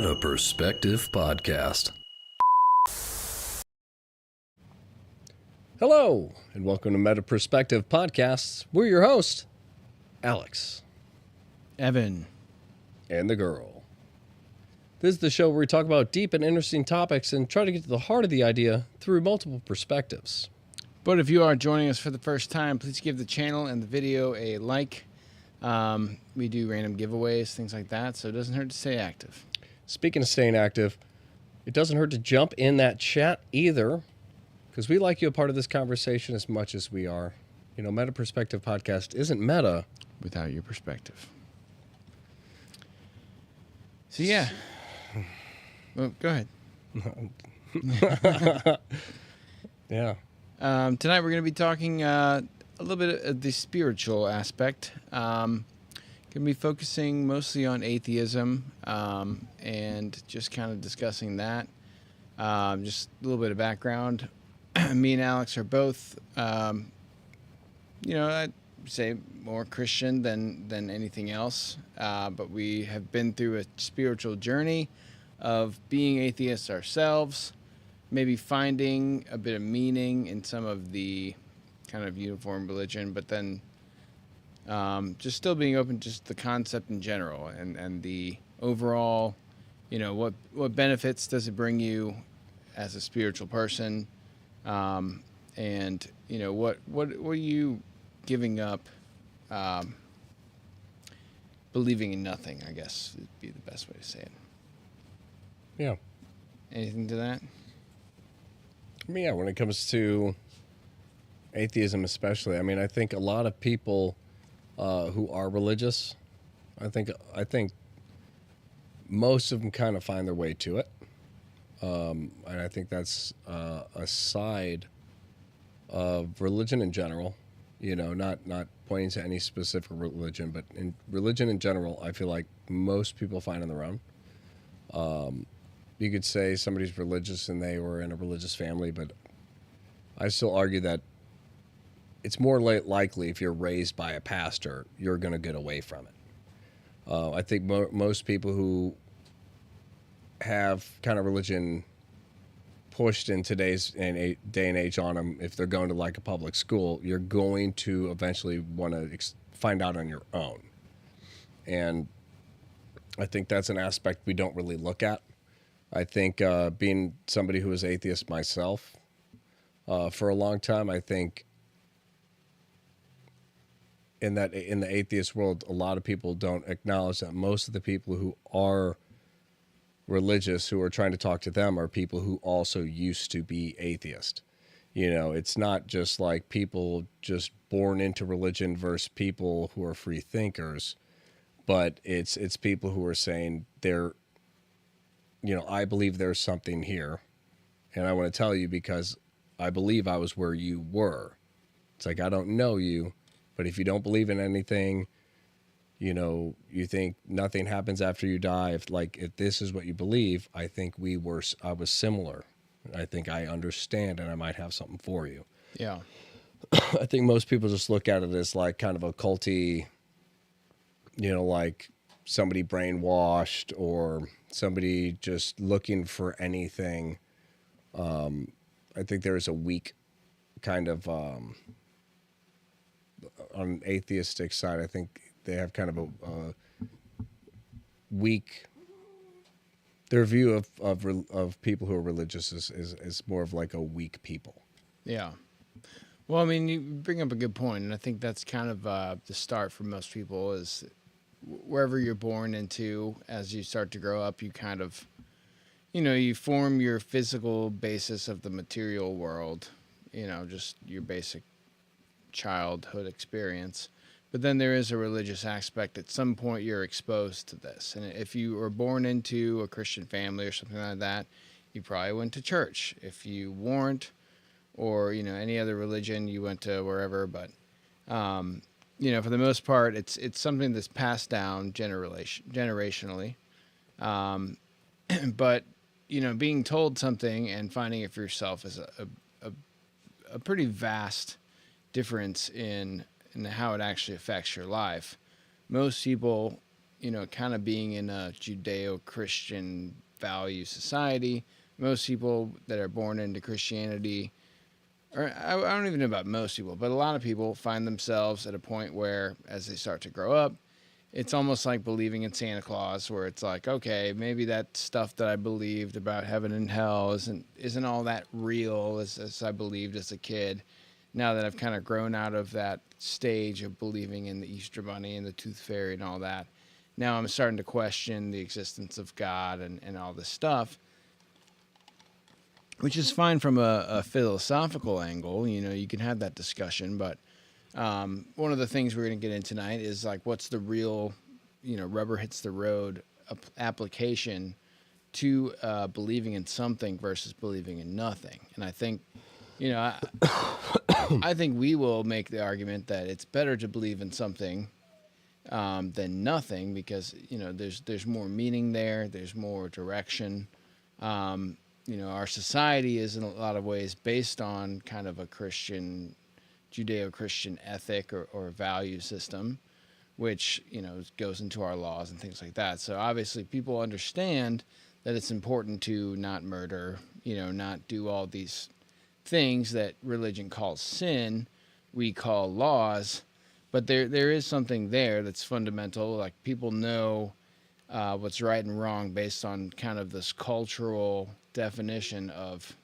Meta Perspective Podcast. Hello, and welcome to Meta Perspective Podcasts. We're your hosts, Alex. Evan. And the girl. This is the show where we talk about deep and interesting topics and try to get to the heart of the idea through multiple perspectives. But if you are joining us for the first time, please give the channel and the video a like. We do random giveaways, things like that, so it doesn't hurt to stay active. Speaking of staying active, it doesn't hurt to jump in that chat either, because we like you a part of this conversation as much as we are. You know, Meta Perspective Podcast isn't meta without your perspective. So yeah. Well, go ahead. Yeah. Tonight we're going to be talking a little bit of the spiritual aspect. Going to be focusing mostly on atheism and just kind of discussing that. Just a little bit of background. Me and Alex are both, I'd say more Christian than anything else. But we have been through a spiritual journey of being atheists ourselves, maybe finding a bit of meaning in some of the kind of uniform religion, but then just still being open to just the concept in general and the overall, what benefits does it bring you as a spiritual person, and what are you giving up, believing in nothing, I guess would be the best way to say it. Yeah. Anything to that? I mean, yeah, when it comes to atheism especially, I mean, I think a lot of people who are religious, I think most of them kind of find their way to it. And I think that's a side of religion in general, not pointing to any specific religion, but in religion in general, I feel like most people find on their own. You could say somebody's religious and they were in a religious family, but I still argue that it's more likely if you're raised by a pastor, you're going to get away from it. I think most people who have kind of religion pushed in today's day and age on them, if they're going to like a public school, you're going to eventually want to find out on your own. And I think that's an aspect we don't really look at. I think being somebody who was atheist myself for a long time, I think in the atheist world, a lot of people don't acknowledge that most of the people who are religious, who are trying to talk to them, are people who also used to be atheist. It's not just like people just born into religion versus people who are free thinkers, but it's people who are saying I believe there's something here, and I want to tell you because I believe I was where you were. It's like, I don't know you, but if you don't believe in anything, you think nothing happens after you die. If this is what you believe, I think I was similar. I think I understand, and I might have something for you. Yeah. I think most people just look at it as like kind of a culty, like somebody brainwashed or somebody just looking for anything. I think there's a weak kind of, on an atheistic side, I think they have kind of a weak, their view of people who are religious is more of like a weak people. Yeah. Well, I mean, you bring up a good point, and I think that's kind of the start for most people is wherever you're born into, as you start to grow up, you kind of, you form your physical basis of the material world, just your basic childhood experience. But then there is a religious aspect. At some point, you're exposed to this. And if you were born into a Christian family or something like that, you probably went to church. If you weren't, or, any other religion, you went to wherever. But, for the most part, it's something that's passed down generationally. But, being told something and finding it for yourself is a pretty vast difference in how it actually affects your life. Most people, kind of being in a Judeo-Christian value society, most people that are born into Christianity, or I don't even know about most people, but a lot of people find themselves at a point where, as they start to grow up, it's almost like believing in Santa Claus, where it's like, okay, maybe that stuff that I believed about heaven and hell isn't all that real as I believed as a kid. Now that I've kind of grown out of that stage of believing in the Easter Bunny and the Tooth Fairy and all that, now I'm starting to question the existence of God and all this stuff, which is fine from a philosophical angle. You can have that discussion, but one of the things we're going to get in tonight is like, what's the real, rubber hits the road application to believing in something versus believing in nothing. And I think, I think we will make the argument that it's better to believe in something than nothing, because there's more meaning there, there's more direction. Our society is in a lot of ways based on kind of a Judeo-Christian ethic or value system, which goes into our laws and things like that. So obviously people understand that it's important to not murder, not do all these things that religion calls sin, we call laws. But there is something there that's fundamental. Like, people know what's right and wrong based on kind of this cultural definition of,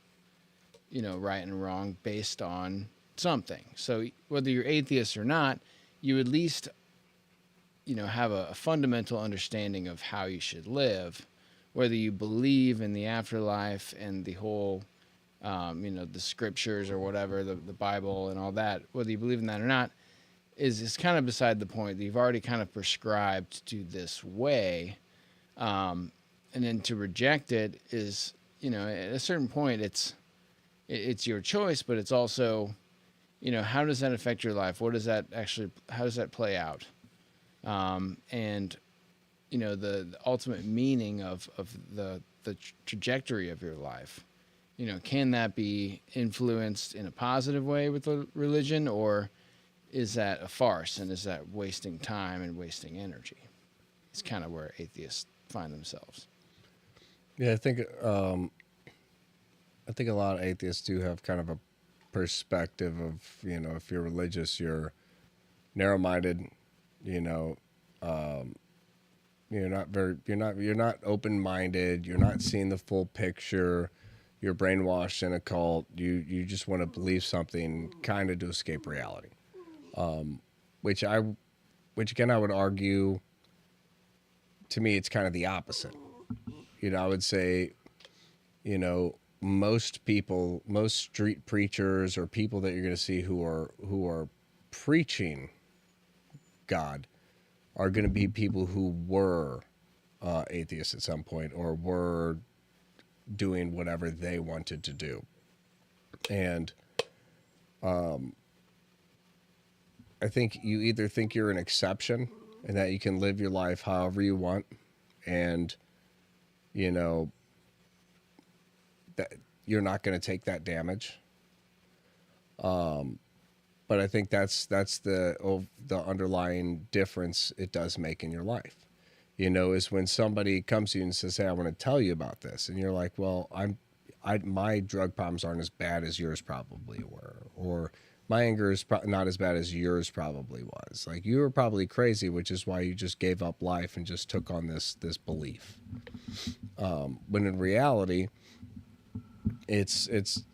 right and wrong based on something. So whether you're atheist or not, you at least, have a fundamental understanding of how you should live. Whether you believe in the afterlife and the whole, the scriptures or whatever, the Bible and all that, whether you believe in that or not, is kind of beside the point. That you've already kind of prescribed to this way, and then to reject it is, at a certain point, it's your choice, but it's also, how does that affect your life? How does that play out? And the ultimate meaning of the trajectory of your life, can that be influenced in a positive way with the religion, or is that a farce, and is that wasting time and wasting energy? It's kind of where atheists find themselves. Yeah, I think a lot of atheists do have kind of a perspective of, if you're religious, you're narrow-minded, you're not open-minded, you're not seeing the full picture, you're brainwashed in a cult, you just want to believe something kind of to escape reality. Which again, I would argue, to me, it's kind of the opposite. I would say, most people, most street preachers or people that you're going to see who are preaching God are going to be people who were atheists at some point, or were doing whatever they wanted to do. And I think you either think you're an exception and that you can live your life however you want, and that you're not going to take that damage. But I think that's the underlying difference it does make in your life. Is when somebody comes to you and says, "Hey, I want to tell you about this," and you're like, "Well, my drug problems aren't as bad as yours probably were," or "My anger is not as bad as yours probably was. Like, you were probably crazy, which is why you just gave up life and just took on this belief." When in reality, it's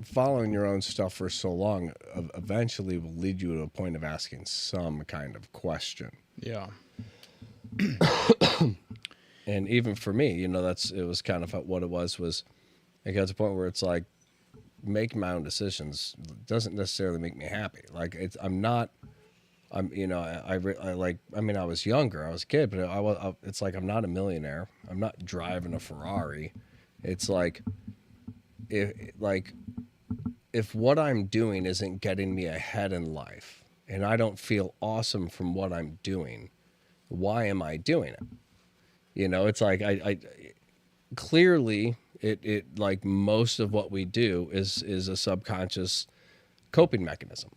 following your own stuff for so long eventually will lead you to a point of asking some kind of question. Yeah. And even for me, it was kind of what it was I got to a point where it's like, making my own decisions doesn't necessarily make me happy. Like, I was younger, I was a kid, but it's like, I'm not a millionaire. I'm not driving a Ferrari. It's like, if what I'm doing isn't getting me ahead in life, and I don't feel awesome from what I'm doing, why am I doing it? It's like, I clearly, it like most of what we do is a subconscious coping mechanism,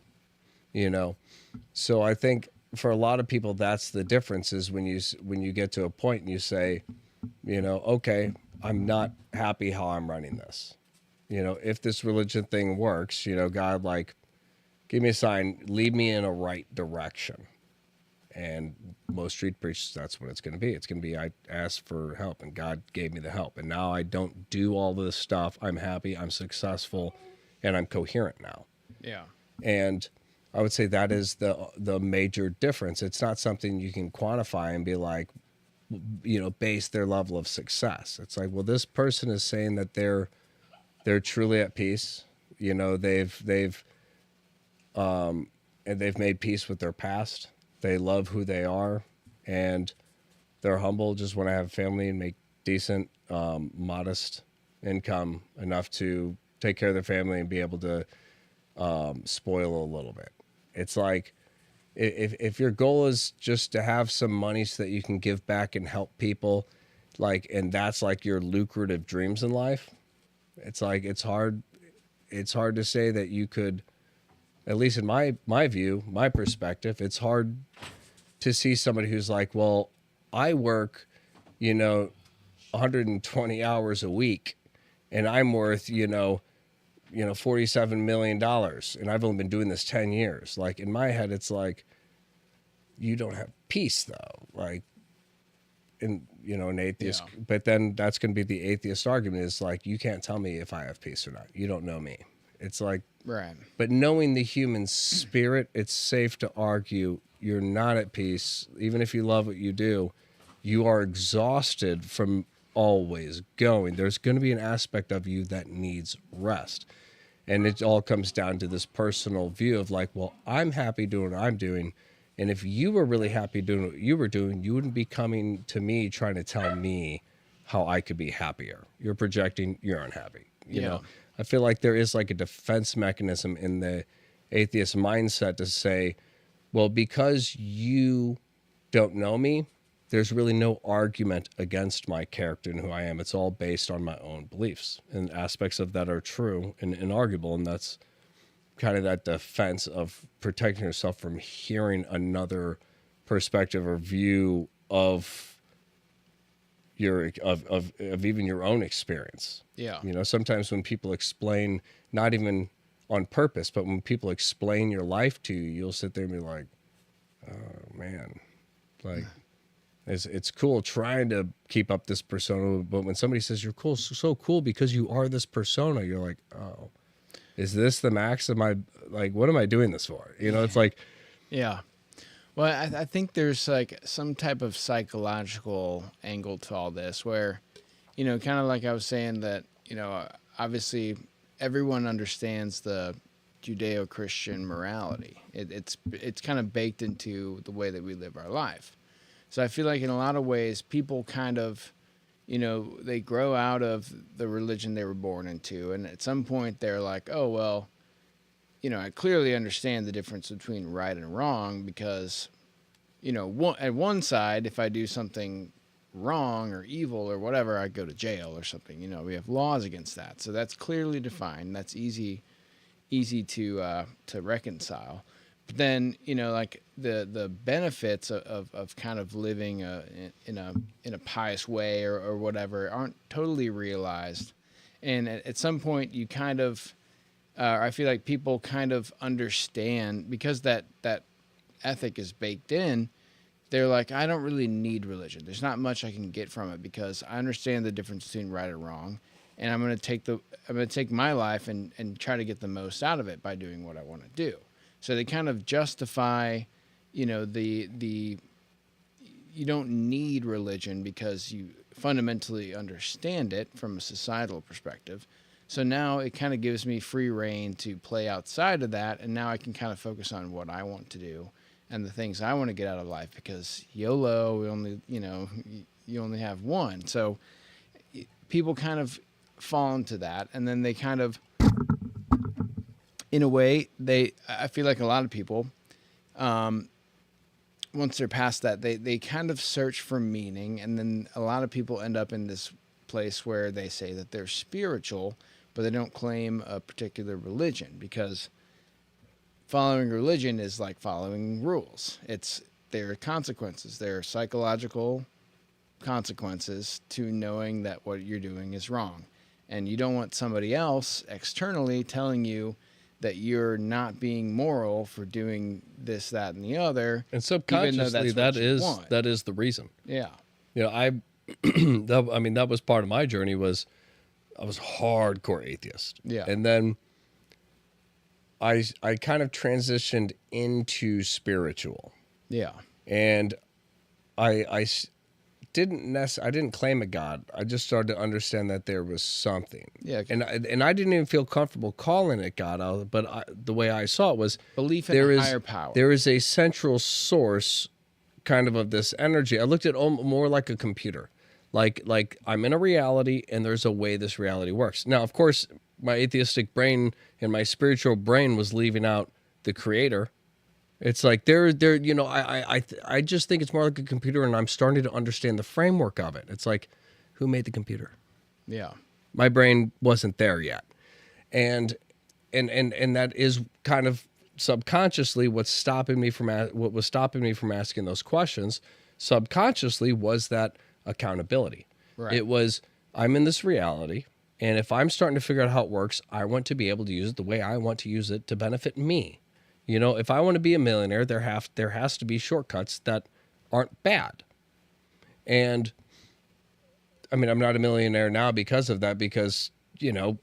So I think for a lot of people, that's the difference, is when you get to a point and you say, okay, I'm not happy how I'm running this. If this religion thing works, God, like, give me a sign, lead me in a right direction. And most street preachers, that's what it's going to be. It's going to be, I asked for help and God gave me the help. And now I don't do all this stuff. I'm happy, I'm successful, and I'm coherent now. Yeah. And I would say that is the major difference. It's not something you can quantify and be like, base their level of success. It's like, well, this person is saying that they're truly at peace. They've made peace with their past. They love who they are, and they're humble, just want to have a family and make decent, modest income enough to take care of their family and be able to spoil a little bit. It's like, if your goal is just to have some money so that you can give back and help people, like, and that's like your lucrative dreams in life, it's like, it's hard to say that you could, at least in my view, my perspective, it's hard to see somebody who's like, well, I work, 120 hours a week and I'm worth, $47 million and I've only been doing this 10 years. Like, in my head, it's like, you don't have peace though. Like, an atheist, Yeah. but then that's going to be the atheist argument, is like, you can't tell me if I have peace or not. You don't know me. It's like, Right. but knowing the human spirit, it's safe to argue you're not at peace. Even if you love what you do, you are exhausted from always going. There's going to be an aspect of you that needs rest. And it all comes down to this personal view of like, well, I'm happy doing what I'm doing. And if you were really happy doing what you were doing, you wouldn't be coming to me trying to tell me how I could be happier. You're projecting you're unhappy. You know, I feel like there is like a defense mechanism in the atheist mindset to say, well, because you don't know me, there's really no argument against my character and who I am. It's all based on my own beliefs, and aspects of that are true and inarguable. And that's kind of that defense of protecting yourself from hearing another perspective or view of your of even your own experience. Yeah. Sometimes when people explain, not even on purpose, but when people explain your life to you, you'll sit there and be like, oh man, like, it's cool trying to keep up this persona, but when somebody says you're cool, so cool because you are this persona, you're like, oh, is this the max of my, like, what am I doing this for? It's like, Yeah. Well, I think there's like some type of psychological angle to all this where, kind of like I was saying that, obviously everyone understands the Judeo-Christian morality. It's kind of baked into the way that we live our life. So I feel like in a lot of ways, people kind of, they grow out of the religion they were born into. And at some point they're like, oh, well, I clearly understand the difference between right and wrong because, at one side, if I do something wrong or evil or whatever, I go to jail or something. We have laws against that. So that's clearly defined. That's easy to reconcile. But then, like the benefits of kind of living in a pious way or whatever aren't totally realized. And at some point you kind of, I feel like people kind of understand, because that ethic is baked in, they're like, I don't really need religion. There's not much I can get from it because I understand the difference between right and wrong. And I'm going to take my life and try to get the most out of it by doing what I want to do. So they kind of justify, the you don't need religion because you fundamentally understand it from a societal perspective. So now it kind of gives me free reign to play outside of that, and now I can kind of focus on what I want to do and the things I want to get out of life, because YOLO, we only, you only have one. So people kind of fall into that, and then they kind of, in a way, I feel like a lot of people, once they're past that, they kind of search for meaning, and then a lot of people end up in this place where they say that they're spiritual, but they don't claim a particular religion, because following religion is like following rules. There are consequences. There are psychological consequences to knowing that what you're doing is wrong. And you don't want somebody else externally telling you that you're not being moral for doing this, that, and the other. And subconsciously, that is the reason. Yeah. You know, that was part of my journey. Was I was hardcore atheist. Yeah. And then I kind of transitioned into spiritual. Yeah. And I didn't claim a God. I just started to understand that there was something. Yeah. And I didn't even feel comfortable calling it God. But the way I saw it was belief in a higher power. There is a central source, kind of this energy. I looked at it more like a computer, like I'm in a reality, and there's a way this reality works. Now, of course, my atheistic brain and my spiritual brain was leaving out the creator. It's like I just think it's more like a computer, and I'm starting to understand the framework of it. It's like, who made the computer? Yeah. My brain wasn't there yet. And that is kind of subconsciously what was stopping me from asking those questions. Subconsciously was that accountability. Right. It was, I'm in this reality, and if I'm starting to figure out how it works, I want to be able to use it the way I want to use it to benefit me. You know, if I want to be a millionaire, there has to be shortcuts that aren't bad. And I mean, I'm not a millionaire now because of that, because, you know,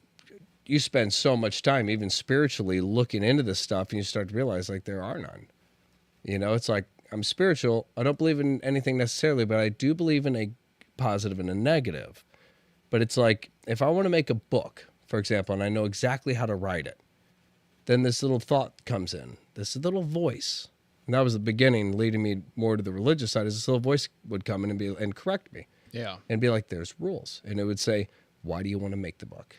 you spend so much time, even spiritually, looking into this stuff, and you start to realize, like, there are none. You know, it's like, I'm spiritual. I don't believe in anything necessarily, but I do believe in a positive and a negative. But it's like, if I want to make a book, for example, and I know exactly how to write it, then this little thought comes in, this little voice. And that was the beginning, leading me more to the religious side, is this little voice would come in and correct me. Yeah. And be like, there's rules. And it would say, why do you want to make the book?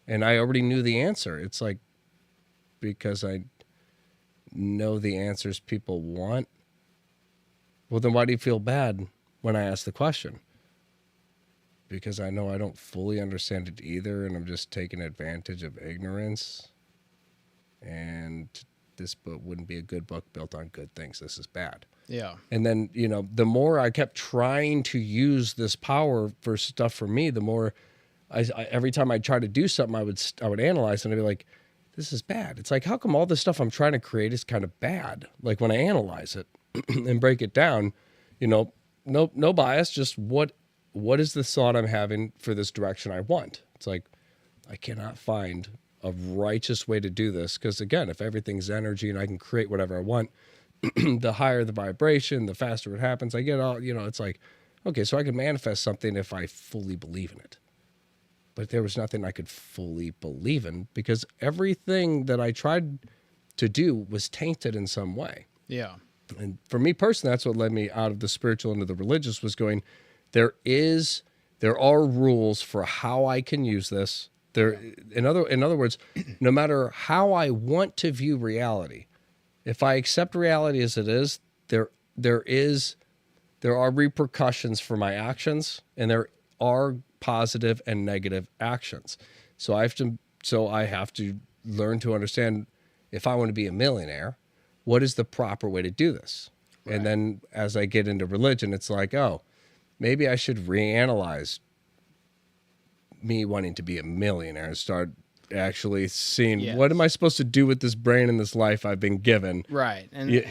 And I already knew the answer. It's like, because I know the answers people want. Well, then why do you feel bad when I ask the question? Because I know I don't fully understand it either, and I'm just taking advantage of ignorance. And this book wouldn't be a good book built on good things. This is bad. Yeah. And then, you know, the more I kept trying to use this power for stuff for me, the more I every time I try to do something, I would analyze, and I'd be like, this is bad. It's like, how come all the stuff I'm trying to create is kind of bad? Like, when I analyze it and break it down, you know, no bias, just what is the thought I'm having for this direction I want? It's like, I cannot find a righteous way to do this, because again, if everything's energy and I can create whatever I want, the higher the vibration, the faster it happens. I get all, you know, it's like, okay, so I can manifest something if I fully believe in it. But there was nothing I could fully believe in, because everything that I tried to do was tainted in some way. Yeah. And for me personally, that's what led me out of the spiritual into the religious, was going, there are rules for how I can use this. In other words, no matter how I want to view reality, if I accept reality as it is, there are repercussions for my actions, and there are positive and negative actions. So I have to learn to understand, if I want to be a millionaire, what is the proper way to do this? Right. And then as I get into religion, it's like, oh, maybe I should reanalyze me wanting to be a millionaire and start actually seeing, what am I supposed to do with this brain and this life I've been given? Right. And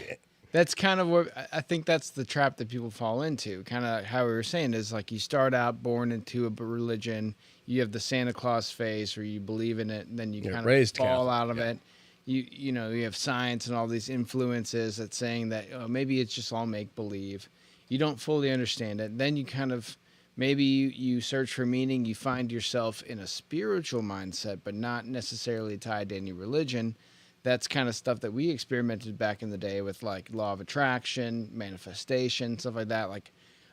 that's kind of what I think that's the trap that people fall into. Kind of how we were saying is, like, you start out born into a religion, you have the Santa Claus phase where you believe in it, and then you kind of fall out of it. You know, you have science and all these influences that's saying that maybe it's just all make believe. You don't fully understand it. Then you kind of, maybe you search for meaning, you find yourself in a spiritual mindset, but not necessarily tied to any religion. That's kind of stuff that we experimented back in the day with, like, law of attraction, manifestation, stuff like that. Like,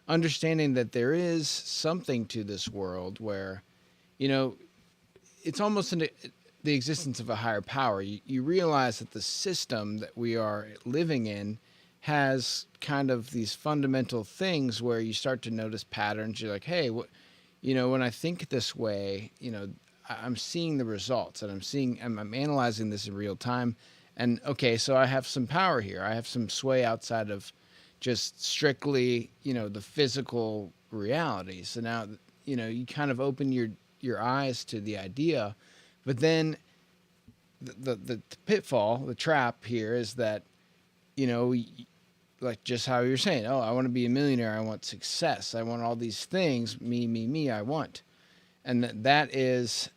understanding that there is something to this world where, you know, it's almost the existence of a higher power. You realize that the system that we are living in has kind of these fundamental things where you start to notice patterns. You're like, hey, when I think this way, I'm seeing the results, and I'm analyzing this in real time, And okay, so I have some power here. I have some sway outside of just strictly, the physical reality. So now, you kind of open your eyes to the idea, but then the pitfall, the trap here is that, like just how you're saying, oh, I want to be a millionaire. I want success. I want all these things. Me, I want. And that is,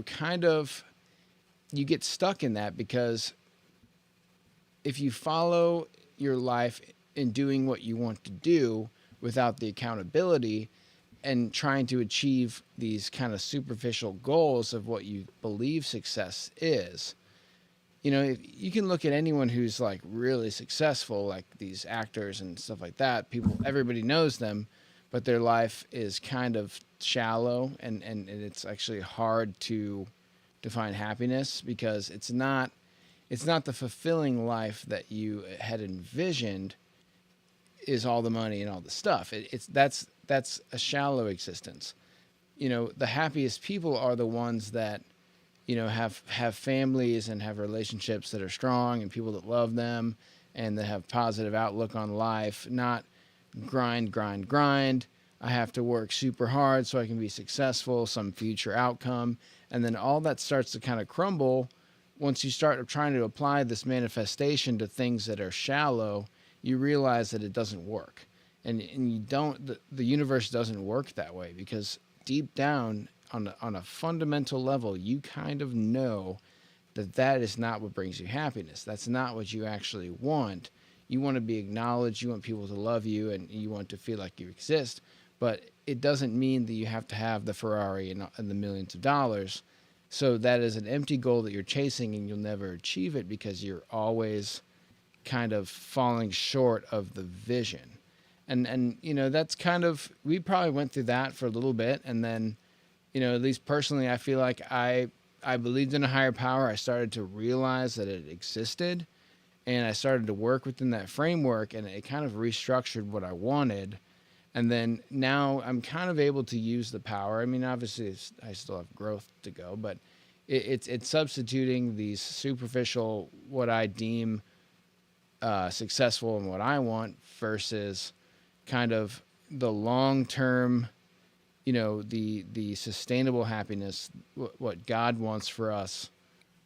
kind of, you get stuck in that because if you follow your life in doing what you want to do without the accountability and trying to achieve these kind of superficial goals of what you believe success is, you can look at anyone who's like really successful, like these actors and stuff like that. Everybody knows them, but their life is kind of shallow and it's actually hard to define happiness because it's not the fulfilling life that you had envisioned is all the money and all the stuff. That's a shallow existence. The happiest people are the ones that, have families and have relationships that are strong and people that love them and that have positive outlook on life, not grind. I have to work super hard so I can be successful, some future outcome. And then all that starts to kind of crumble. Once you start trying to apply this manifestation to things that are shallow, you realize that it doesn't work. And you don't, the universe doesn't work that way because deep down on a fundamental level, you kind of know that is not what brings you happiness. That's not what you actually want. You want to be acknowledged. You want people to love you and you want to feel like you exist. But it doesn't mean that you have to have the Ferrari and the millions of dollars. So that is an empty goal that you're chasing and you'll never achieve it because you're always kind of falling short of the vision. And that's kind of, we probably went through that for a little bit. And then, at least personally, I feel like I believed in a higher power. I started to realize that it existed and I started to work within that framework and it kind of restructured what I wanted. And then now I'm kind of able to use the power. I mean, obviously I still have growth to go, but it's substituting these superficial, what I deem successful and what I want versus kind of the long-term, the sustainable happiness, what God wants for us,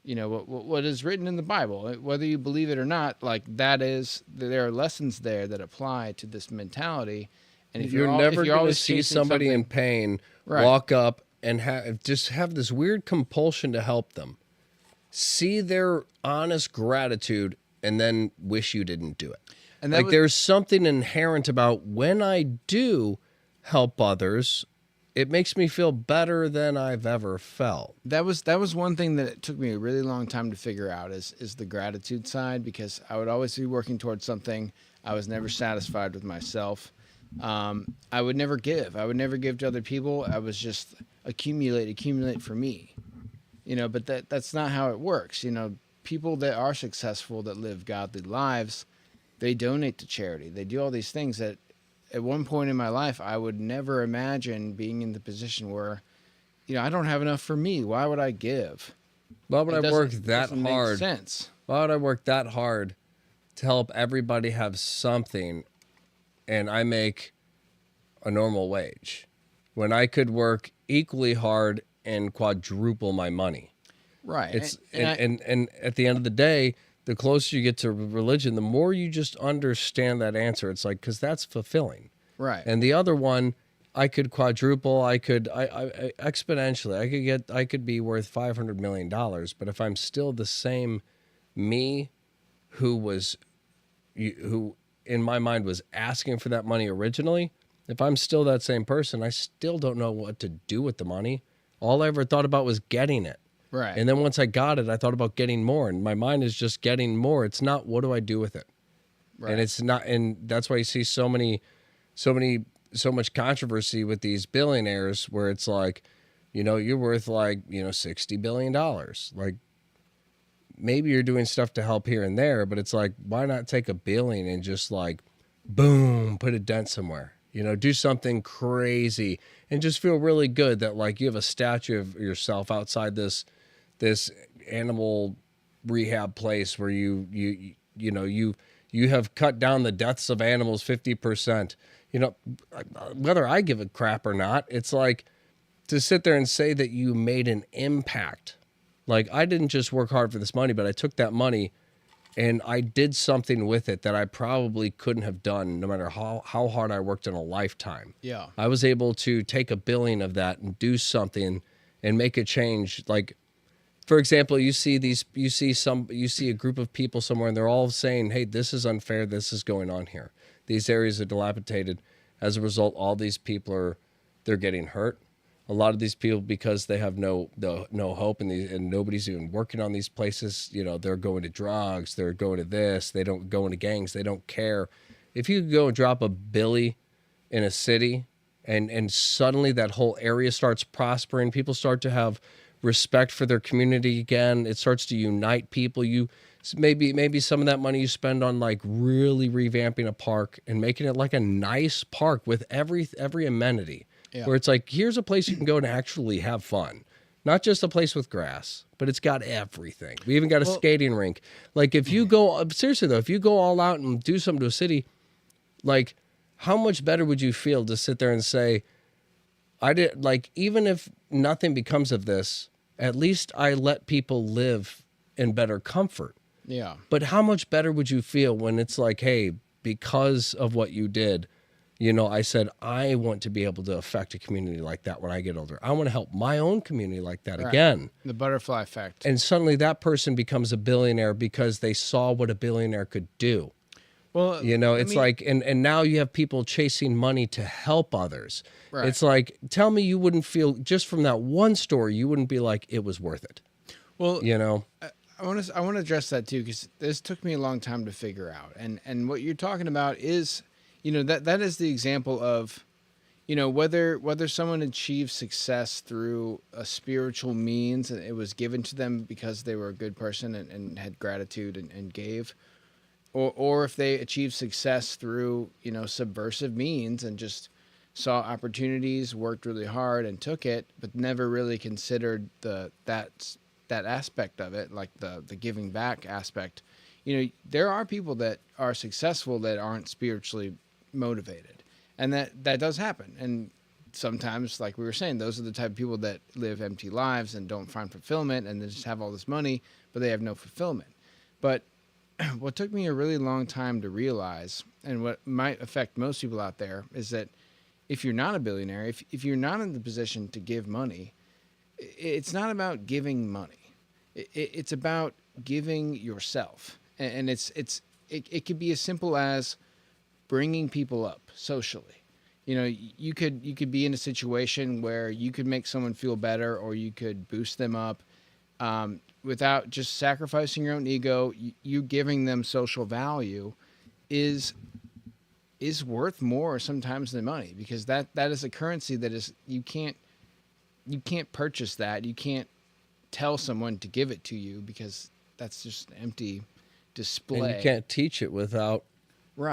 what is written in the Bible, whether you believe it or not, like there are lessons there that apply to this mentality. And if you're never going to see somebody in pain, right, walk up and have this weird compulsion to help them, see their honest gratitude, and then wish you didn't do it. And there's something inherent about when I do help others, it makes me feel better than I've ever felt. That was one thing that it took me a really long time to figure out is the gratitude side, because I would always be working towards something. I was never satisfied with myself. I would never give. I would never give to other people. I was just accumulate for me. But that's not how it works. People that are successful, that live godly lives, they donate to charity. They do all these things that at one point in my life, I would never imagine being in the position where, I don't have enough for me. Why would I give? Why would I work that hard? Make sense. Why would I work that hard to help everybody have something and I make a normal wage when I could work equally hard and quadruple my money? Right. And at the end of the day, the closer you get to religion, the more you just understand that answer. It's like, because that's fulfilling. Right. And the other one, I could quadruple, I exponentially, I could be worth $500 million. But if I'm still the same me who in my mind was asking for that money originally, if I'm still that same person, I still don't know what to do with the money. All I ever thought about was getting it. Right. And then once I got it, I thought about getting more. And my mind is just getting more. It's not, what do I do with it? Right. And it's not, and that's why you see so much controversy with these billionaires where it's like, you're worth like, $60 billion. Like, maybe you're doing stuff to help here and there, but it's like, why not take $1 billion and just like, boom, put a dent somewhere, do something crazy and just feel really good that like you have a statue of yourself outside this animal rehab place where you know you have cut down the deaths of animals 50%. You know, whether I give a crap or not, it's like to sit there and say that you made an impact. Like, I didn't just work hard for this money, but I took that money and I did something with it that I probably couldn't have done no matter how hard I worked in a lifetime. Yeah. I was able to take $1 billion of that and do something and make a change. Like, for example, you see a group of people somewhere and they're all saying, hey, this is unfair. This is going on here. These areas are dilapidated. As a result, all these people they're getting hurt. A lot of these people, because they have no hope and nobody's even working on these places, you know, they're going to drugs, they're going to this, they don't go into gangs, they don't care. If you go and drop a billy in a city and suddenly that whole area starts prospering, people start to have respect for their community again, it starts to unite people. Maybe some of that money you spend on like really revamping a park and making it like a nice park with every amenity. Yeah. Where it's like, here's a place you can go and actually have fun. Not just a place with grass, but it's got everything. We even got a skating rink. Like, if you go, seriously though, if you go all out and do something to a city, like, how much better would you feel to sit there and say, I did, like, even if nothing becomes of this, at least I let people live in better comfort. Yeah. But how much better would you feel when it's like, hey, because of what you did, you know, I said, I want to be able to affect a community like that when I get older. I want to help my own community like that again. The butterfly effect. And suddenly that person becomes a billionaire because they saw what a billionaire could do. Well, you know, it's like, and now you have people chasing money to help others. Right. It's like, tell me you wouldn't feel, just from that one story, you wouldn't be like, it was worth it. Well, you know, I want to address that too, because this took me a long time to figure out. And what you're talking about is, you know, that is the example of, you know, whether someone achieves success through a spiritual means and it was given to them because they were a good person and had gratitude and gave, or if they achieve success through, you know, subversive means and just saw opportunities, worked really hard and took it, but never really considered that aspect of it, like the giving back aspect. You know, there are people that are successful that aren't spiritually motivated, and that does happen. And sometimes, like we were saying, those are the type of people that live empty lives and don't find fulfillment, and they just have all this money, but they have no fulfillment. But what took me a really long time to realize, and what might affect most people out there, is that if you're not a billionaire, if you're not in the position to give money, it's not about giving money. It's about giving yourself, and it could be as simple as bringing people up socially. You know, you could be in a situation where you could make someone feel better, or you could boost them up without just sacrificing your own ego. You giving them social value is worth more sometimes than money, because that is a currency that is you can't purchase that. You can't tell someone to give it to you, because that's just an empty display. And you can't teach it without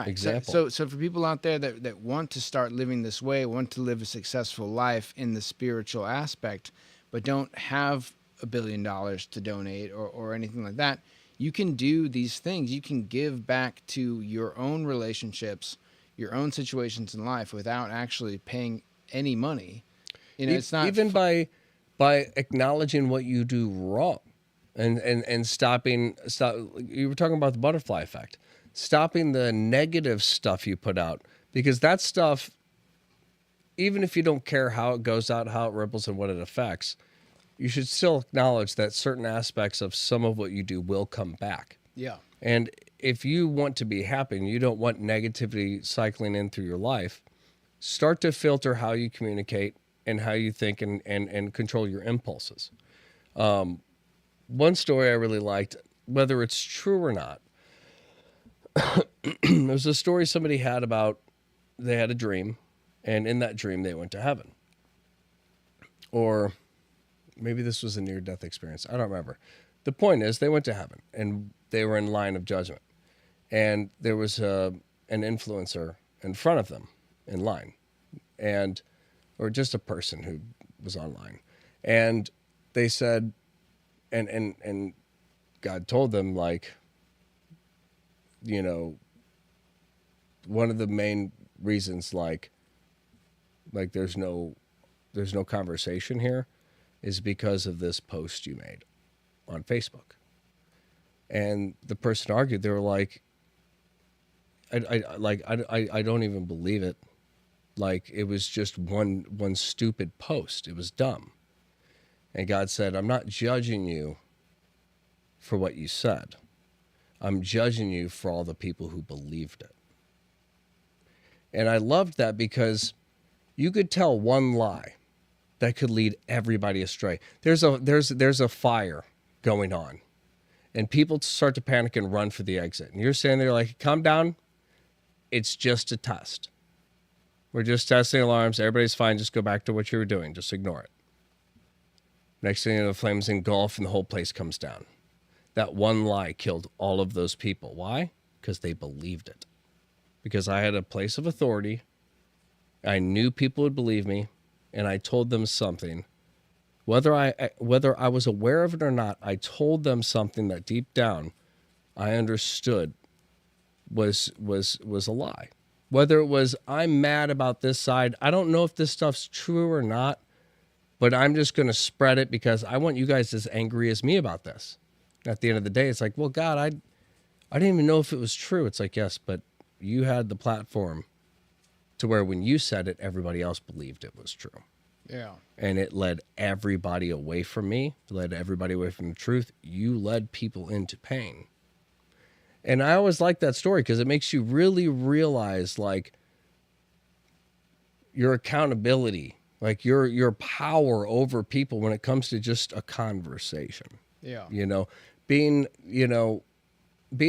example. So for people out there that want to start living this way, want to live a successful life in the spiritual aspect, but don't have $1 billion to donate or anything like that, you can do these things. You can give back to your own relationships, your own situations in life without actually paying any money. You know, it's not even by acknowledging what you do wrong and stop. You were talking about the butterfly effect. Stopping the negative stuff you put out, because that stuff, even if you don't care how it goes out, how it ripples and what it affects, you should still acknowledge that certain aspects of some of what you do will come back. Yeah. And if you want to be happy and you don't want negativity cycling in through your life, start to filter how you communicate and how you think and control your impulses. One story I really liked, whether it's true or not, there was a story somebody had about, they had a dream, and in that dream they went to heaven. Or maybe this was a near-death experience. I don't remember. The point is, they went to heaven, and they were in line of judgment. And there was an influencer in front of them in line, or just a person who was online. And they said, and God told them, like, you know, one of the main reasons, like there's no conversation here is because of this post you made on Facebook. And the person argued, they were like, I don't even believe it. Like, it was just one stupid post. It was dumb. And God said, I'm not judging you for what you said. I'm judging you for all the people who believed it. And I loved that because you could tell one lie that could lead everybody astray. There's a fire going on, and people start to panic and run for the exit. And you're standing there like, calm down. It's just a test. We're just testing alarms. Everybody's fine. Just go back to what you were doing. Just ignore it. Next thing you know, the flames engulf and the whole place comes down. That one lie killed all of those people. Why? Because they believed it. Because I had a place of authority. I knew people would believe me, and I told them something. Whether I was aware of it or not, I told them something that deep down I understood was a lie. Whether it was, I'm mad about this side, I don't know if this stuff's true or not, but I'm just going to spread it because I want you guys as angry as me about this. At the end of the day, it's like, well, God, I didn't even know if it was true. It's like, yes, but you had the platform to where when you said it, everybody else believed it was true. Yeah. And it led everybody away from me, led everybody away from the truth. You led people into pain. And I always like that story because it makes you really realize, like, your accountability, like your power over people when it comes to just a conversation. Yeah. Being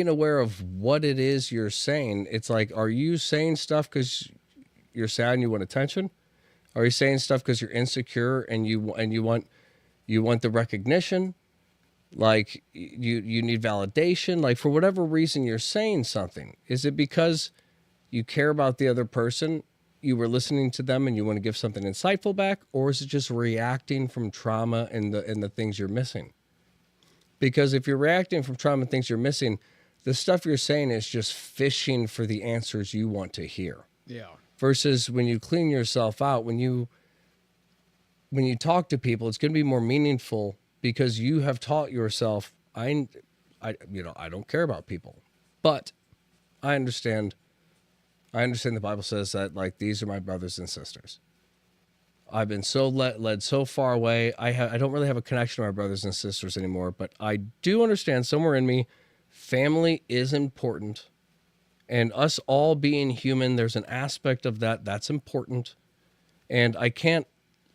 aware of what it is you're saying. It's like, are you saying stuff because you're sad and you want attention? Are you saying stuff because you're insecure and you want the recognition? Like, you need validation? Like, for whatever reason you're saying something. Is it because you care about the other person? You were listening to them and you want to give something insightful back? Or is it just reacting from trauma and the things you're missing? Because if you're reacting from trauma and things you're missing, the stuff you're saying is just fishing for the answers you want to hear. Yeah. Versus when you clean yourself out, when you talk to people, it's going to be more meaningful because you have taught yourself, I don't care about people, but I understand the Bible says that, like, these are my brothers and sisters. I've been so led so far away. I don't really have a connection to my brothers and sisters anymore, but I do understand somewhere in me, family is important. And us all being human, there's an aspect of that's important. And I can't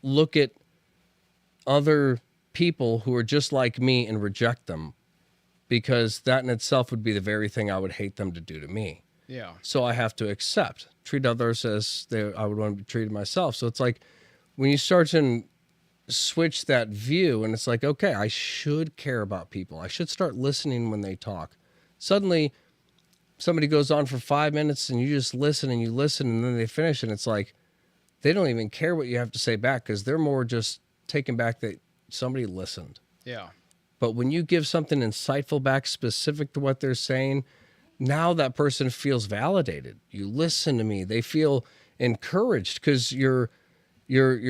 look at other people who are just like me and reject them, because that in itself would be the very thing I would hate them to do to me. Yeah. So I have to treat others as I would want to be treated myself. So it's like when you start to switch that view and it's like, okay, I should care about people. I should start listening when they talk. Suddenly somebody goes on for 5 minutes and you just listen and then they finish and it's like, they don't even care what you have to say back because they're more just taken back that somebody listened. Yeah. But when you give something insightful back specific to what they're saying, now that person feels validated. You listen to me. They feel encouraged because you're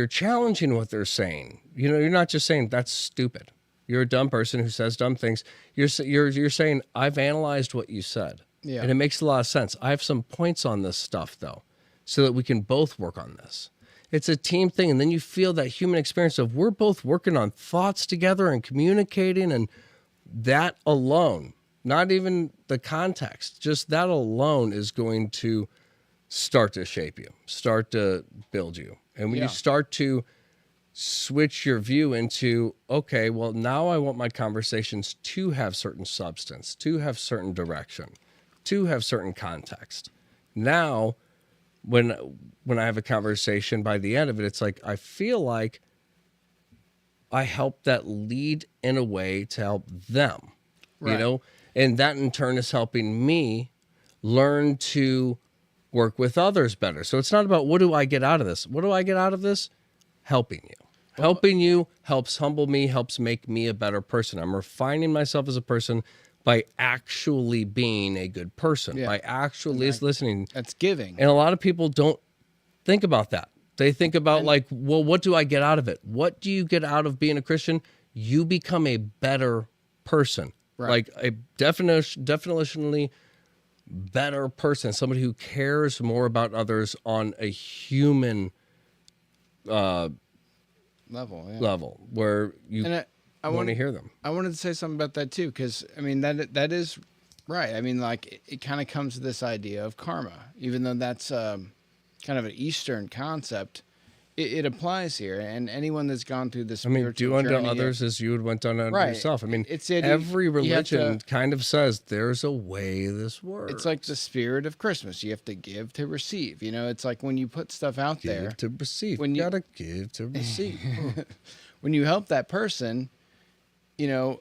challenging what they're saying. You're not just saying that's stupid. You're a dumb person who says dumb things. You're saying I've analyzed what you said. Yeah. And it makes a lot of sense. I have some points on this stuff though, so that we can both work on this. It's a team thing. And then you feel that human experience of we're both working on thoughts together and communicating, and that alone, not even the context, just that alone is going to start to shape you, start to build you. And when you start to switch your view into, okay, well, now I want my conversations to have certain substance, to have certain direction, to have certain context. Now, when I have a conversation, by the end of it, it's like, I feel like I help that lead in a way to help them, Right. And that in turn is helping me learn to work with others better. So it's not about what do I get out of this? What do I get out of this? Helping you. Helping you helps humble me, helps make me a better person. I'm refining myself as a person by actually being a good person, by actually listening. That's giving. And a lot of people don't think about that. They think about like, well, what do I get out of it? What do you get out of being a Christian? You become a better person, like a definitionally better person, somebody who cares more about others on a human level where you I want to hear them. I wanted to say something about that too, because I mean that is right. I mean, like it kind of comes to this idea of karma, even though that's kind of an Eastern concept. It applies here, and anyone that's gone through this spiritual do unto journey others as you would want unto yourself. I mean, every religion kind of says there's a way this works. It's like the spirit of Christmas. You have to give to receive. You know, it's like when you put stuff out there. Give to receive. When you gotta give to receive. When you help that person, you know,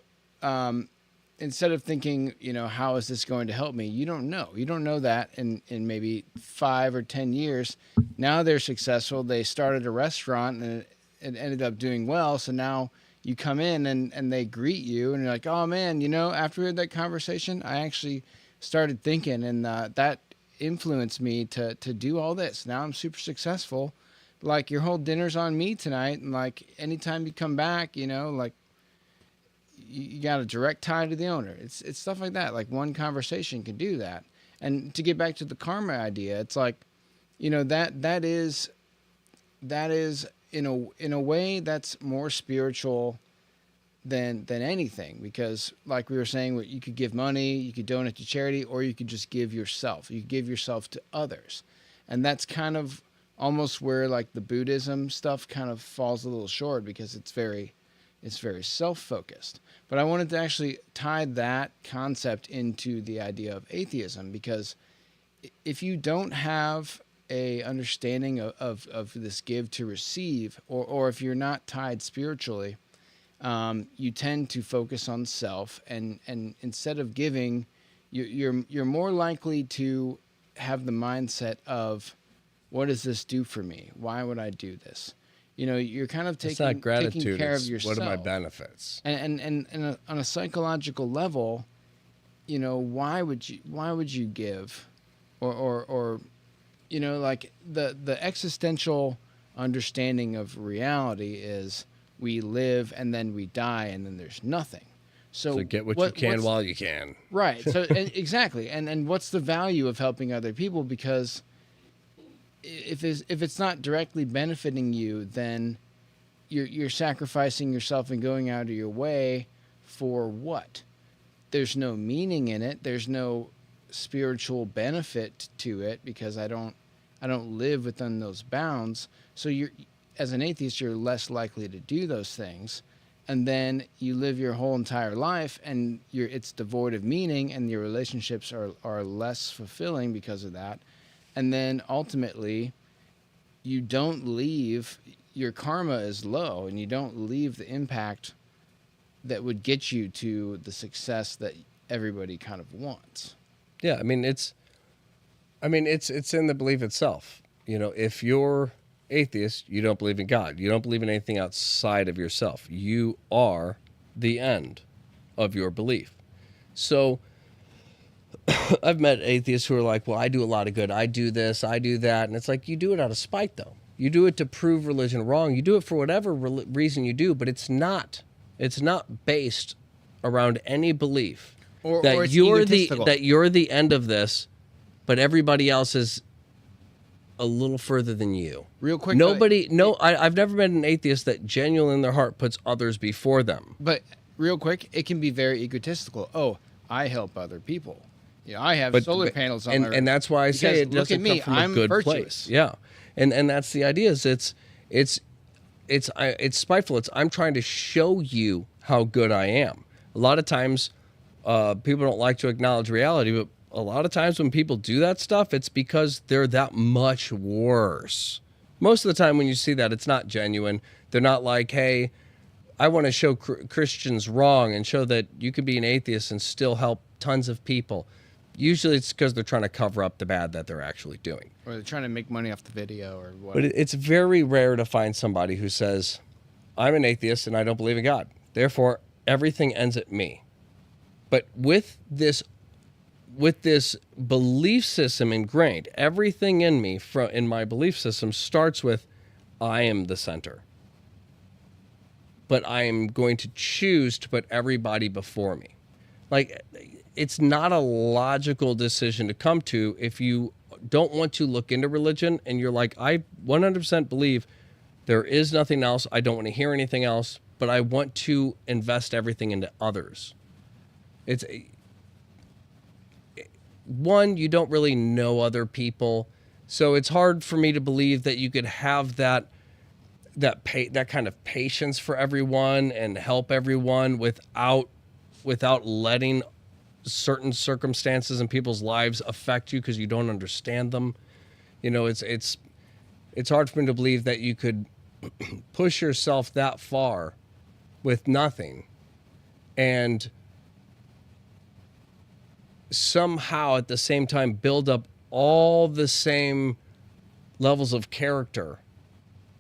instead of thinking, you know, how is this going to help me? You don't know. You don't know that in maybe 5 or 10 years. Now they're successful. They started a restaurant and it ended up doing well. So now you come in and they greet you and you're like, oh man, you know, after we had that conversation, I actually started thinking and that influenced me to do all this. Now I'm super successful. Like your whole dinner's on me tonight. And like anytime you come back, you know, like, you got a direct tie to the owner. It's stuff like that. Like one conversation can do that. And to get back to the karma idea, it's like, you know, that is in a way that's more spiritual than anything, because like we were saying, you could give money, you could donate to charity, or you could just give yourself. You give yourself to others. And that's kind of almost where like the Buddhism stuff kind of falls a little short, because it's very self-focused. But I wanted to actually tie that concept into the idea of atheism, because if you don't have a understanding of this give to receive, or if you're not tied spiritually, you tend to focus on self, and instead of giving, you're more likely to have the mindset of, what does this do for me? Why would I do this? You know, you're kind of taking care of yourself. What are my benefits? And on a psychological level, you know, why would you give, or you know, like the existential understanding of reality is we live and then we die and then there's nothing. So get what you can while you can. Right. So exactly. And what's the value of helping other people? Because if it's not directly benefiting you, then you're sacrificing yourself and going out of your way for what? There's no meaning in it. There's no spiritual benefit to it, because I don't live within those bounds. So as an atheist, you're less likely to do those things. And then you live your whole entire life and it's devoid of meaning, and your relationships are less fulfilling because of that. And then ultimately, you don't leave, your karma is low, and you don't leave the impact that would get you to the success that everybody kind of wants. Yeah, I mean, it's in the belief itself. You know, if you're atheist, you don't believe in God. You don't believe in anything outside of yourself. You are the end of your belief. So I've met atheists who are like, well, I do a lot of good. I do this, I do that. And it's like, you do it out of spite, though. You do it to prove religion wrong. You do it for whatever reason you do, but it's not based around any belief that you're the end of this, but everybody else is a little further than you. Real quick. I've never met an atheist that genuinely in their heart puts others before them. But real quick, it can be very egotistical. Oh, I help other people. Yeah, I have solar panels on there. And that's why I say it doesn't come from a good place. Yeah. And that's the idea, is it's spiteful. I'm trying to show you how good I am. A lot of times people don't like to acknowledge reality, but a lot of times when people do that stuff, it's because they're that much worse. Most of the time when you see that, it's not genuine. They're not like, hey, I want to show Christians wrong and show that you can be an atheist and still help tons of people. Usually it's because they're trying to cover up the bad that they're actually doing. Or they're trying to make money off the video or what. But it's very rare to find somebody who says, I'm an atheist and I don't believe in God. Therefore, everything ends at me. But with this belief system ingrained, everything in me in my belief system starts with I am the center. But I am going to choose to put everybody before me. Like, it's not a logical decision to come to if you don't want to look into religion and you're like, I 100% believe there is nothing else. I don't want to hear anything else, but I want to invest everything into others. It's one, you don't really know other people, so it's hard for me to believe that you could have that kind of patience for everyone and help everyone without letting certain circumstances in people's lives affect you because you don't understand them. You know, it's hard for me to believe that you could push yourself that far with nothing and somehow at the same time build up all the same levels of character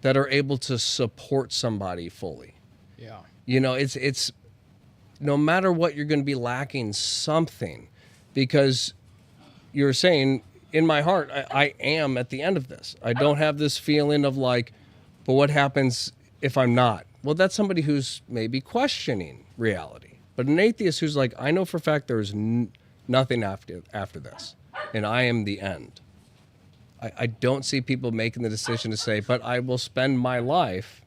that are able to support somebody fully. Yeah. You know, it's no matter what, you're going to be lacking something, because you're saying in my heart, I am at the end of this. I don't have this feeling of like, but what happens if I'm not? Well, that's somebody who's maybe questioning reality. But an atheist who's like, I know for a fact there's nothing after this, and I am the end. I don't see people making the decision to say, but I will spend my life,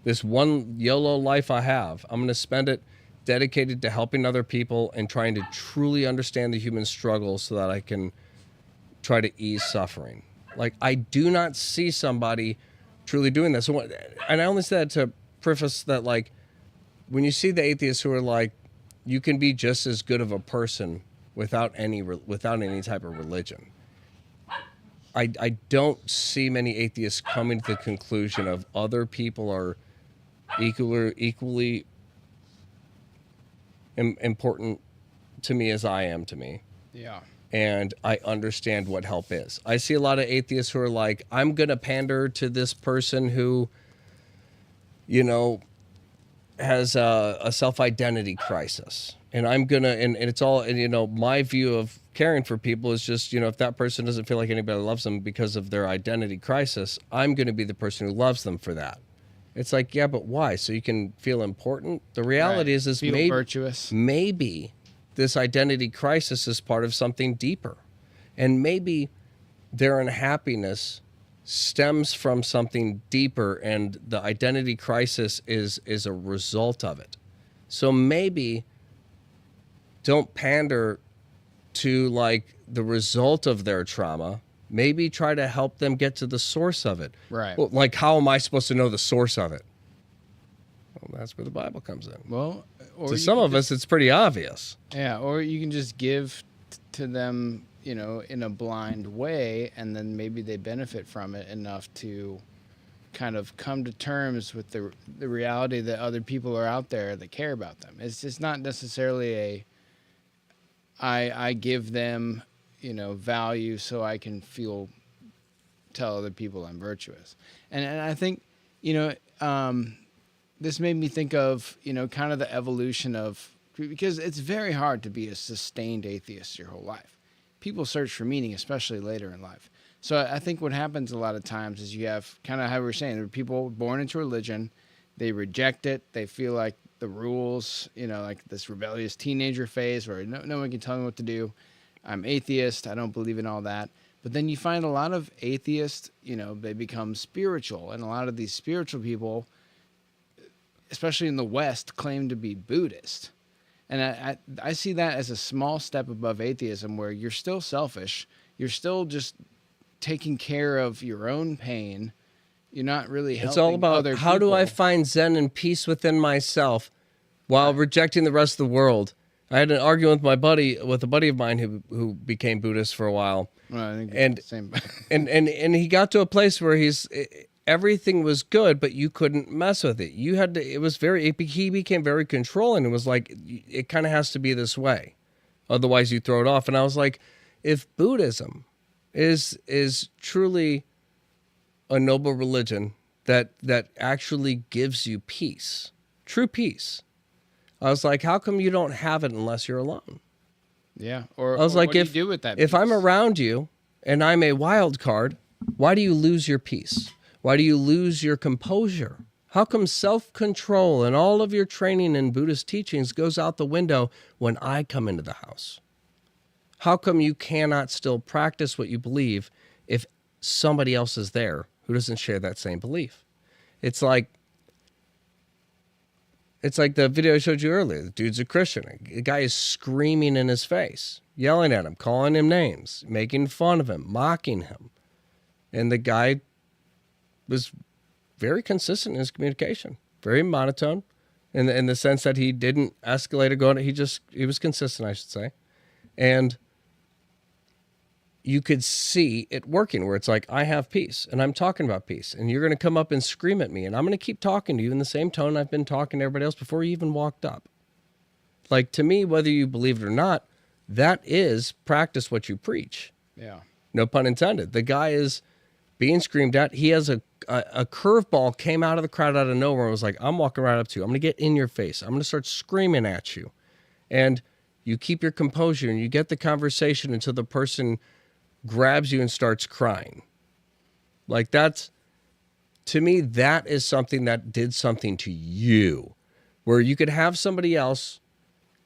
this one YOLO life I have, I'm going to spend it dedicated to helping other people and trying to truly understand the human struggle so that I can try to ease suffering. Like, I do not see somebody truly doing this. And I only said that to preface that, like, when you see the atheists who are like, you can be just as good of a person without any type of religion. I don't see many atheists coming to the conclusion of other people are equally important to me as I am to me. Yeah. And I understand what help is. I see a lot of atheists who are like, I'm going to pander to this person who, you know, has a self-identity crisis. And I'm going to, and it's all, and, you know, my view of caring for people is just, you know, if that person doesn't feel like anybody loves them because of their identity crisis, I'm going to be the person who loves them for that. It's like, yeah, but why? So you can feel important? The reality is feel maybe, virtuous. Maybe this identity crisis is part of something deeper. And maybe their unhappiness stems from something deeper, and the identity crisis is a result of it. So maybe don't pander to like the result of their trauma. Maybe try to help them get to the source of it. Right. Well, like, how am I supposed to know the source of it? Well, that's where the Bible comes in. Well, or to some of us, it's pretty obvious. Yeah, or you can just give to them, you know, in a blind way, and then maybe they benefit from it enough to kind of come to terms with the reality that other people are out there that care about them. It's just not necessarily I give them, you know, value so I can tell other people I'm virtuous. And I think, you know, this made me think of, you know, kind of the evolution of, because it's very hard to be a sustained atheist your whole life. People search for meaning, especially later in life. So I think what happens a lot of times is you have kind of how we were saying, there are people born into religion, they reject it, they feel like the rules, you know, like this rebellious teenager phase where no one can tell me what to do. I'm atheist, I don't believe in all that. But then you find a lot of atheists, you know, they become spiritual. And a lot of these spiritual people, especially in the West, claim to be Buddhist. And I see that as a small step above atheism, where you're still selfish. You're still just taking care of your own pain. You're not really helping. It's all about other how do people. I find Zen and peace within myself while rejecting the rest of the world. I had an argument with a buddy of mine who became Buddhist for a while. Well, I think and it's the same. and he got to a place where everything was good, but you couldn't mess with it. You had to. He became very controlling and was like, it kind of has to be this way, otherwise you throw it off. And I was like, if Buddhism is truly a noble religion that actually gives you peace, true peace. I was like, how come you don't have it unless you're alone? Yeah. Or I was or like, what do you do with that? if I'm piece? around you and I'm a wild card, why do you lose your peace? Why do you lose your composure? How come self-control and all of your training in Buddhist teachings goes out the window when I come into the house? How come you cannot still practice what you believe if somebody else is there who doesn't share that same belief? It's like the video I showed you earlier. The dude's a Christian. The guy is screaming in his face, yelling at him, calling him names, making fun of him, mocking him. And the guy was very consistent in his communication, very monotone in the sense that he didn't escalate or go on. He was consistent, I should say. And you could see it working where it's like, I have peace and I'm talking about peace and you're going to come up and scream at me and I'm going to keep talking to you in the same tone I've been talking to everybody else before you even walked up. Like, to me, whether you believe it or not, that is practice what you preach. Yeah. No pun intended. The guy is being screamed at. He has a curveball came out of the crowd out of nowhere and was like, I'm walking right up to you. I'm going to get in your face. I'm going to start screaming at you. And you keep your composure and you get the conversation until the person grabs you and starts crying. Like, that's, to me, that is something that did something to you, where you could have somebody else,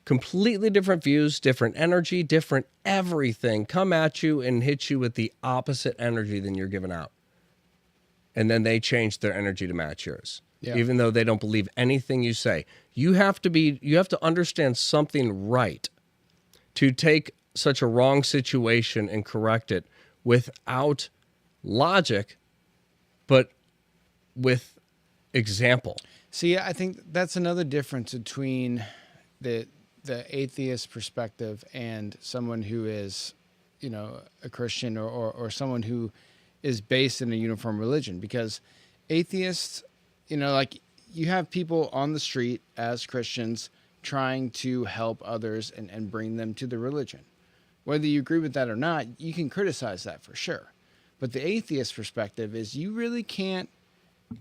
completely different views, different energy, different everything, come at you and hit you with the opposite energy than you're giving out. And then they change their energy to match yours. Yeah. Even though they don't believe anything you say. You have to understand something right to take such a wrong situation and correct it without logic, but with example. See, I think that's another difference between the atheist perspective and someone who is, a Christian or someone who is based in a uniform religion. Because atheists, like, you have people on the street as Christians trying to help others and bring them to the religion. Whether you agree with that or not, you can criticize that for sure. But the atheist perspective is you really can't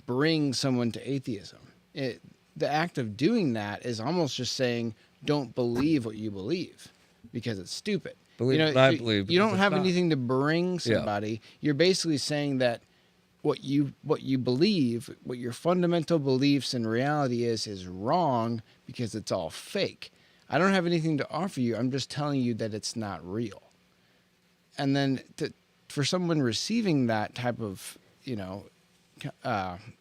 bring someone to atheism. The act of doing that is almost just saying, don't believe what you believe because it's stupid. Believe what I believe. You don't have anything to bring somebody. Yeah. You're basically saying that what you believe, what your fundamental beliefs in reality is wrong because it's all fake. I don't have anything to offer you. I'm just telling you that it's not real. And then for someone receiving that type of,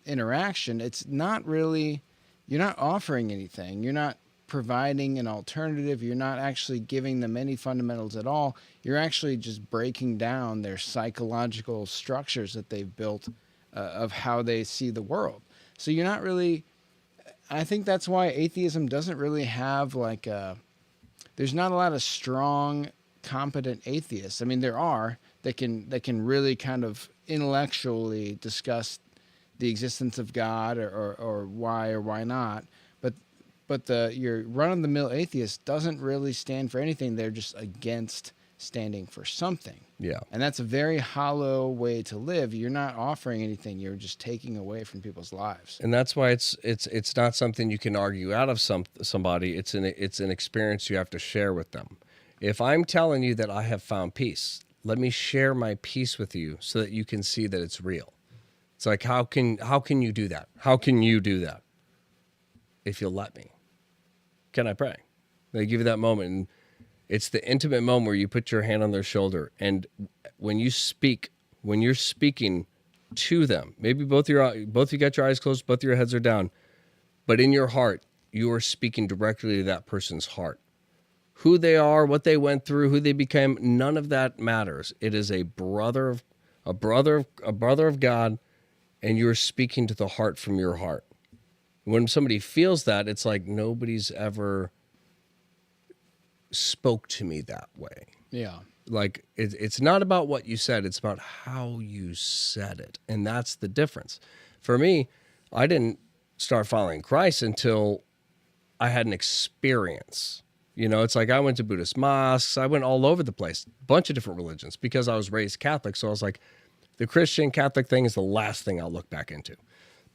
interaction, it's not really, you're not offering anything. You're not providing an alternative. You're not actually giving them any fundamentals at all. You're actually just breaking down their psychological structures that they've built of how they see the world. So you're not really... I think that's why atheism doesn't really have there's not a lot of strong, competent atheists. I mean, there are that can really kind of intellectually discuss the existence of God or why not. But your run-of-the-mill atheist doesn't really stand for anything. They're just against standing for something. Yeah. And that's a very hollow way to live. You're not offering anything. You're just taking away from people's lives. And that's why it's not something you can argue out of somebody. It's an experience you have to share with them. If I'm telling you that I have found peace, let me share my peace with you so that you can see that it's real. It's like, how can you do that? How can you do that? If you'll let me. Can I pray? They give you that moment, and it's the intimate moment where you put your hand on their shoulder, and when you're speaking to them, maybe both you got your eyes closed, both your heads are down, but in your heart, you are speaking directly to that person's heart. Who they are, what they went through, who they became, none of that matters. It is a brother of God, and you're speaking to the heart from your heart. When somebody feels that, it's like nobody's ever spoke to me that way. Yeah. Like, it's not about what you said, it's about how you said it. And that's the difference. For me, I didn't start following Christ until I had an experience. It's like I went to Buddhist mosques, I went all over the place, a bunch of different religions, because I was raised Catholic. So I was like, the Christian Catholic thing is the last thing I'll look back into.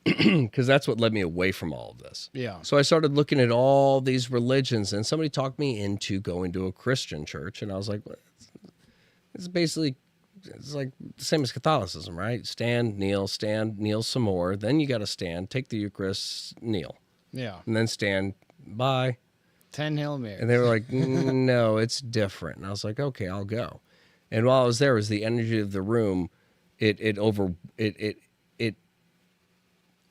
because that's what led me away from all of this. Yeah. So I started looking at all these religions, and somebody talked me into going to a Christian church, and I was like, well, it's basically, it's like the same as Catholicism, right? Stand, kneel some more. Then you got to stand, take the Eucharist, kneel, Yeah. and then stand, bye. 10 Hail Marys. And they were like, no, it's different. And I was like, okay, I'll go. And while I was there, was the energy of the room. It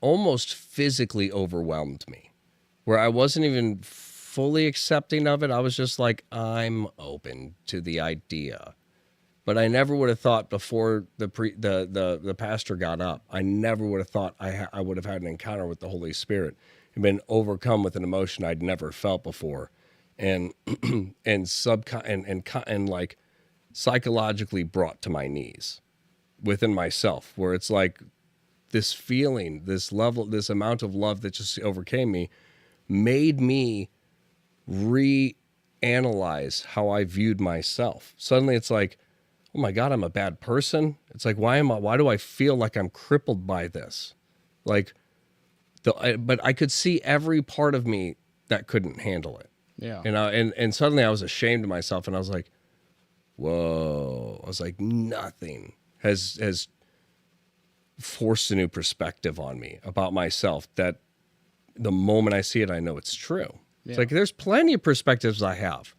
almost physically overwhelmed me, where I wasn't even fully accepting of it. I was just like, I'm open to the idea. But I never would have thought before the pastor got up, I never would have thought I would have had an encounter with the Holy Spirit and been overcome with an emotion I'd never felt before, and and like psychologically brought to my knees within myself, where it's like this feeling, this level, this amount of love that just overcame me, made me reanalyze how I viewed myself. Suddenly it's like, oh my God, I'm a bad person. It's like, why do I feel like I'm crippled by this? Like, but I could see every part of me that couldn't handle it. Yeah. And suddenly I was ashamed of myself, and I was like, whoa. I was like, nothing has forced a new perspective on me about myself, that the moment I see it, I know it's true. Yeah. It's like, there's plenty of perspectives I have,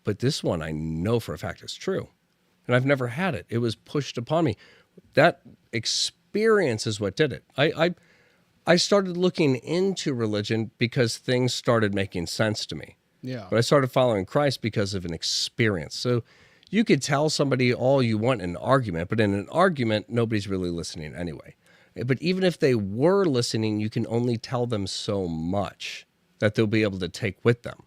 but this one I know for a fact is true. And I've never had it. It was pushed upon me. That experience is what did it. I started looking into religion because things started making sense to me. Yeah. But I started following Christ because of an experience. So you could tell somebody all you want in an argument, but in an argument, nobody's really listening anyway. But even if they were listening, you can only tell them so much that they'll be able to take with them.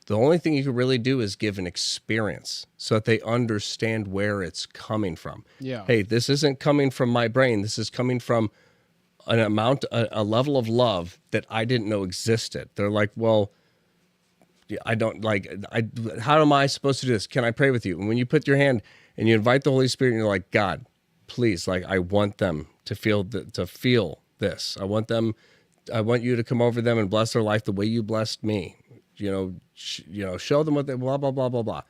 The only thing you can really do is give an experience so that they understand where it's coming from. Yeah. Hey, this isn't coming from my brain. This is coming from a level of love that I didn't know existed. They're like, well, how am I supposed to do this? Can I pray with you? And when you put your hand and you invite the Holy Spirit, and you're like, God, please, like, I want them to feel this. I want you to come over them and bless their life the way you blessed me. Show them what they, blah, blah, blah, blah, blah.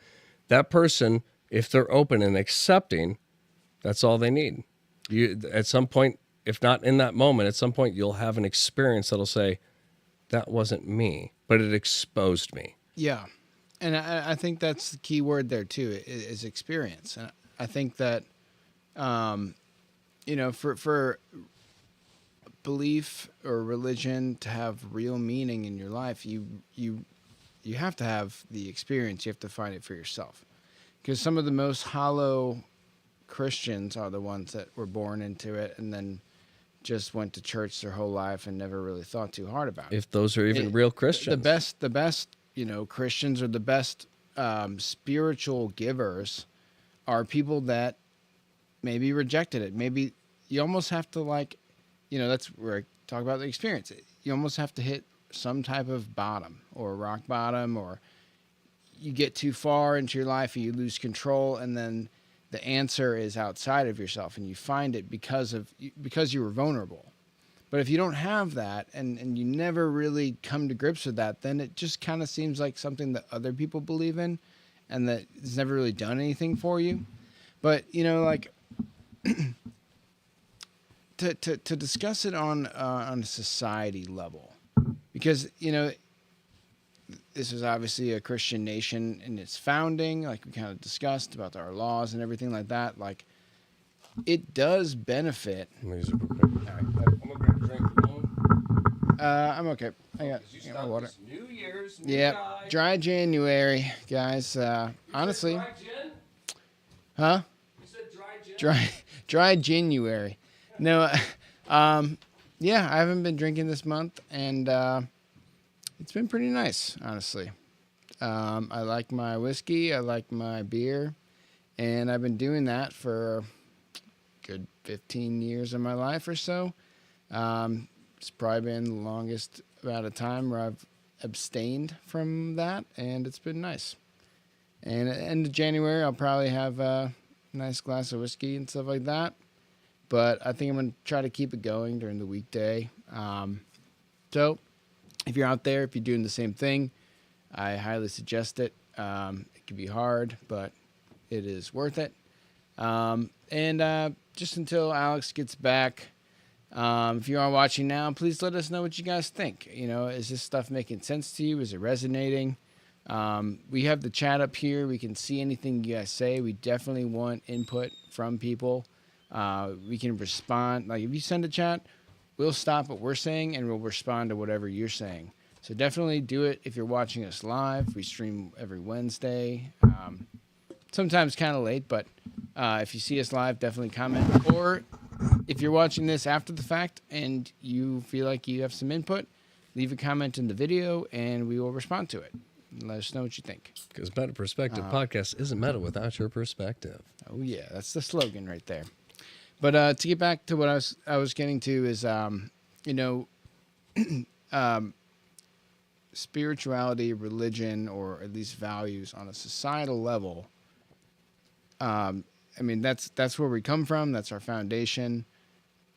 That person, if they're open and accepting, that's all they need. At some point, if not in that moment, at some point you'll have an experience that'll say, that wasn't me, but it exposed me. Yeah. And I think that's the key word there too, is experience. And I think that, for belief or religion to have real meaning in your life, you have to have the experience. You have to find it for yourself. Because some of the most hollow Christians are the ones that were born into it and then just went to church their whole life and never really thought too hard about it. If those are even real Christians. The best, Christians, or the best spiritual givers are people that maybe rejected it. Maybe you almost have to that's where I talk about the experience. You almost have to hit some type of bottom or rock bottom, or you get too far into your life and you lose control, and then the answer is outside of yourself and you find it because you were vulnerable. But if you don't have that and you never really come to grips with that, then it just kind of seems like something that other people believe in and that it's never really done anything for you. But, to discuss it on a society level, because, this is obviously a Christian nation in its founding, like we kind of discussed about our laws and everything like that. Like, it does benefit. I'm gonna grab a drink. I'm okay. I got my water. New Year's. Yeah, dry January, guys. Honestly, Dry gin? huh? You said dry gin? Dry January. No, yeah, I haven't been drinking this month, and it's been pretty nice, honestly. I like my whiskey, I like my beer, and I've been doing that for a good 15 years of my life or so. It's probably been the longest amount of time where I've abstained from that, and it's been nice. And at the end of January, I'll probably have a nice glass of whiskey and stuff like that. but I think I'm going to try to keep it going during the weekday. So if you're out there, if you're doing the same thing, I highly suggest it. It can be hard, but it is worth it. And just until Alex gets back, if you are watching now, please let us know what you guys think. Is this stuff making sense to you? Is it resonating? We have the chat up here. We can see anything you guys say. We definitely want input from people. We can respond. Like if you send a chat, we'll stop what we're saying and we'll respond to whatever you're saying. So definitely do it if you're watching us live. We stream every Wednesday. Sometimes kind of late, but if you see us live, definitely comment. Or if you're watching this after the fact and you feel like you have some input, leave a comment in the video and we will respond to it. Let us know what you think. Because Meta Perspective Podcast isn't meta without your perspective. Oh, yeah. That's the slogan right there. But to get back to what I was getting to is, spirituality, religion, or at least values on a societal level. That's where we come from. That's our foundation.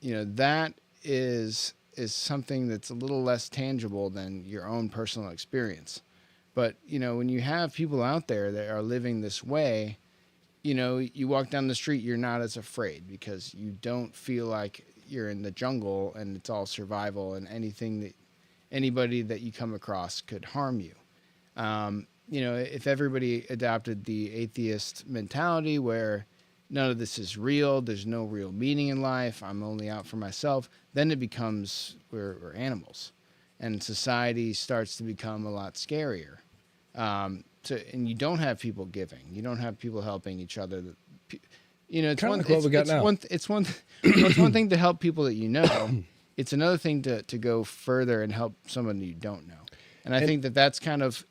That is something that's a little less tangible than your own personal experience. But, when you have people out there that are living this way, you walk down the street, you're not as afraid because you don't feel like you're in the jungle and it's all survival and anybody that you come across could harm you. If everybody adopted the atheist mentality where none of this is real, there's no real meaning in life, I'm only out for myself, then it becomes we're animals. And society starts to become a lot scarier. And you don't have people giving. You don't have people helping each other. It's one thing to help people that you know. It's another thing to go further and help someone you don't know. And I think that's kind of,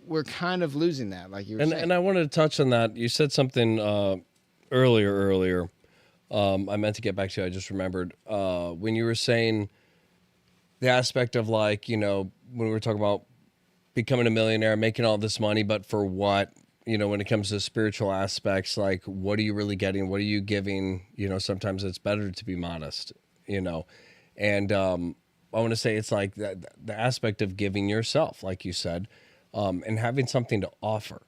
we're kind of losing that, like you were saying. And I wanted to touch on that. You said something earlier. I meant to get back to you. I just remembered when you were saying the aspect of when we were talking about becoming a millionaire, making all this money, but for what? When it comes to spiritual aspects, like what are you really getting? What are you giving? Sometimes it's better to be modest, And I want to say it's like the aspect of giving yourself, like you said, and having something to offer.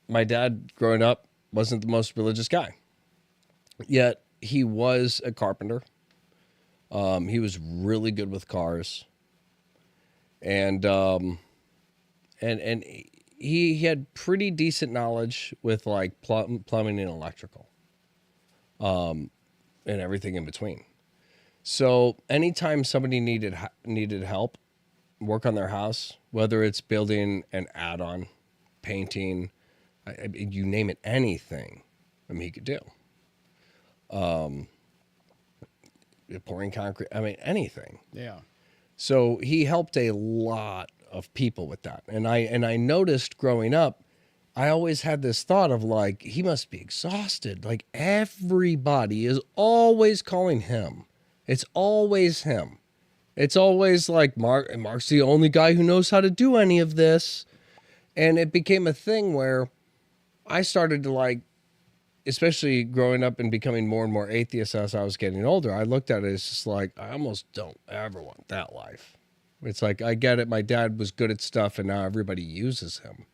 My dad growing up wasn't the most religious guy, yet he was a carpenter. He was really good with cars. And he had pretty decent knowledge with like plumbing and electrical, and everything in between. So anytime somebody needed help, work on their house, whether it's building an add-on, painting, you name it, anything, he could do. Pouring concrete, anything. Yeah. So he helped a lot of people with that. And I noticed growing up, I always had this thought of like, he must be exhausted. Like everybody is always calling him. It's always him. It's always like Mark's the only guy who knows how to do any of this. And it became a thing where I started to like, especially growing up and becoming more and more atheist as I was getting older, I looked at it as just like, I almost don't ever want that life. It's like, I get it. My dad was good at stuff and now everybody uses him,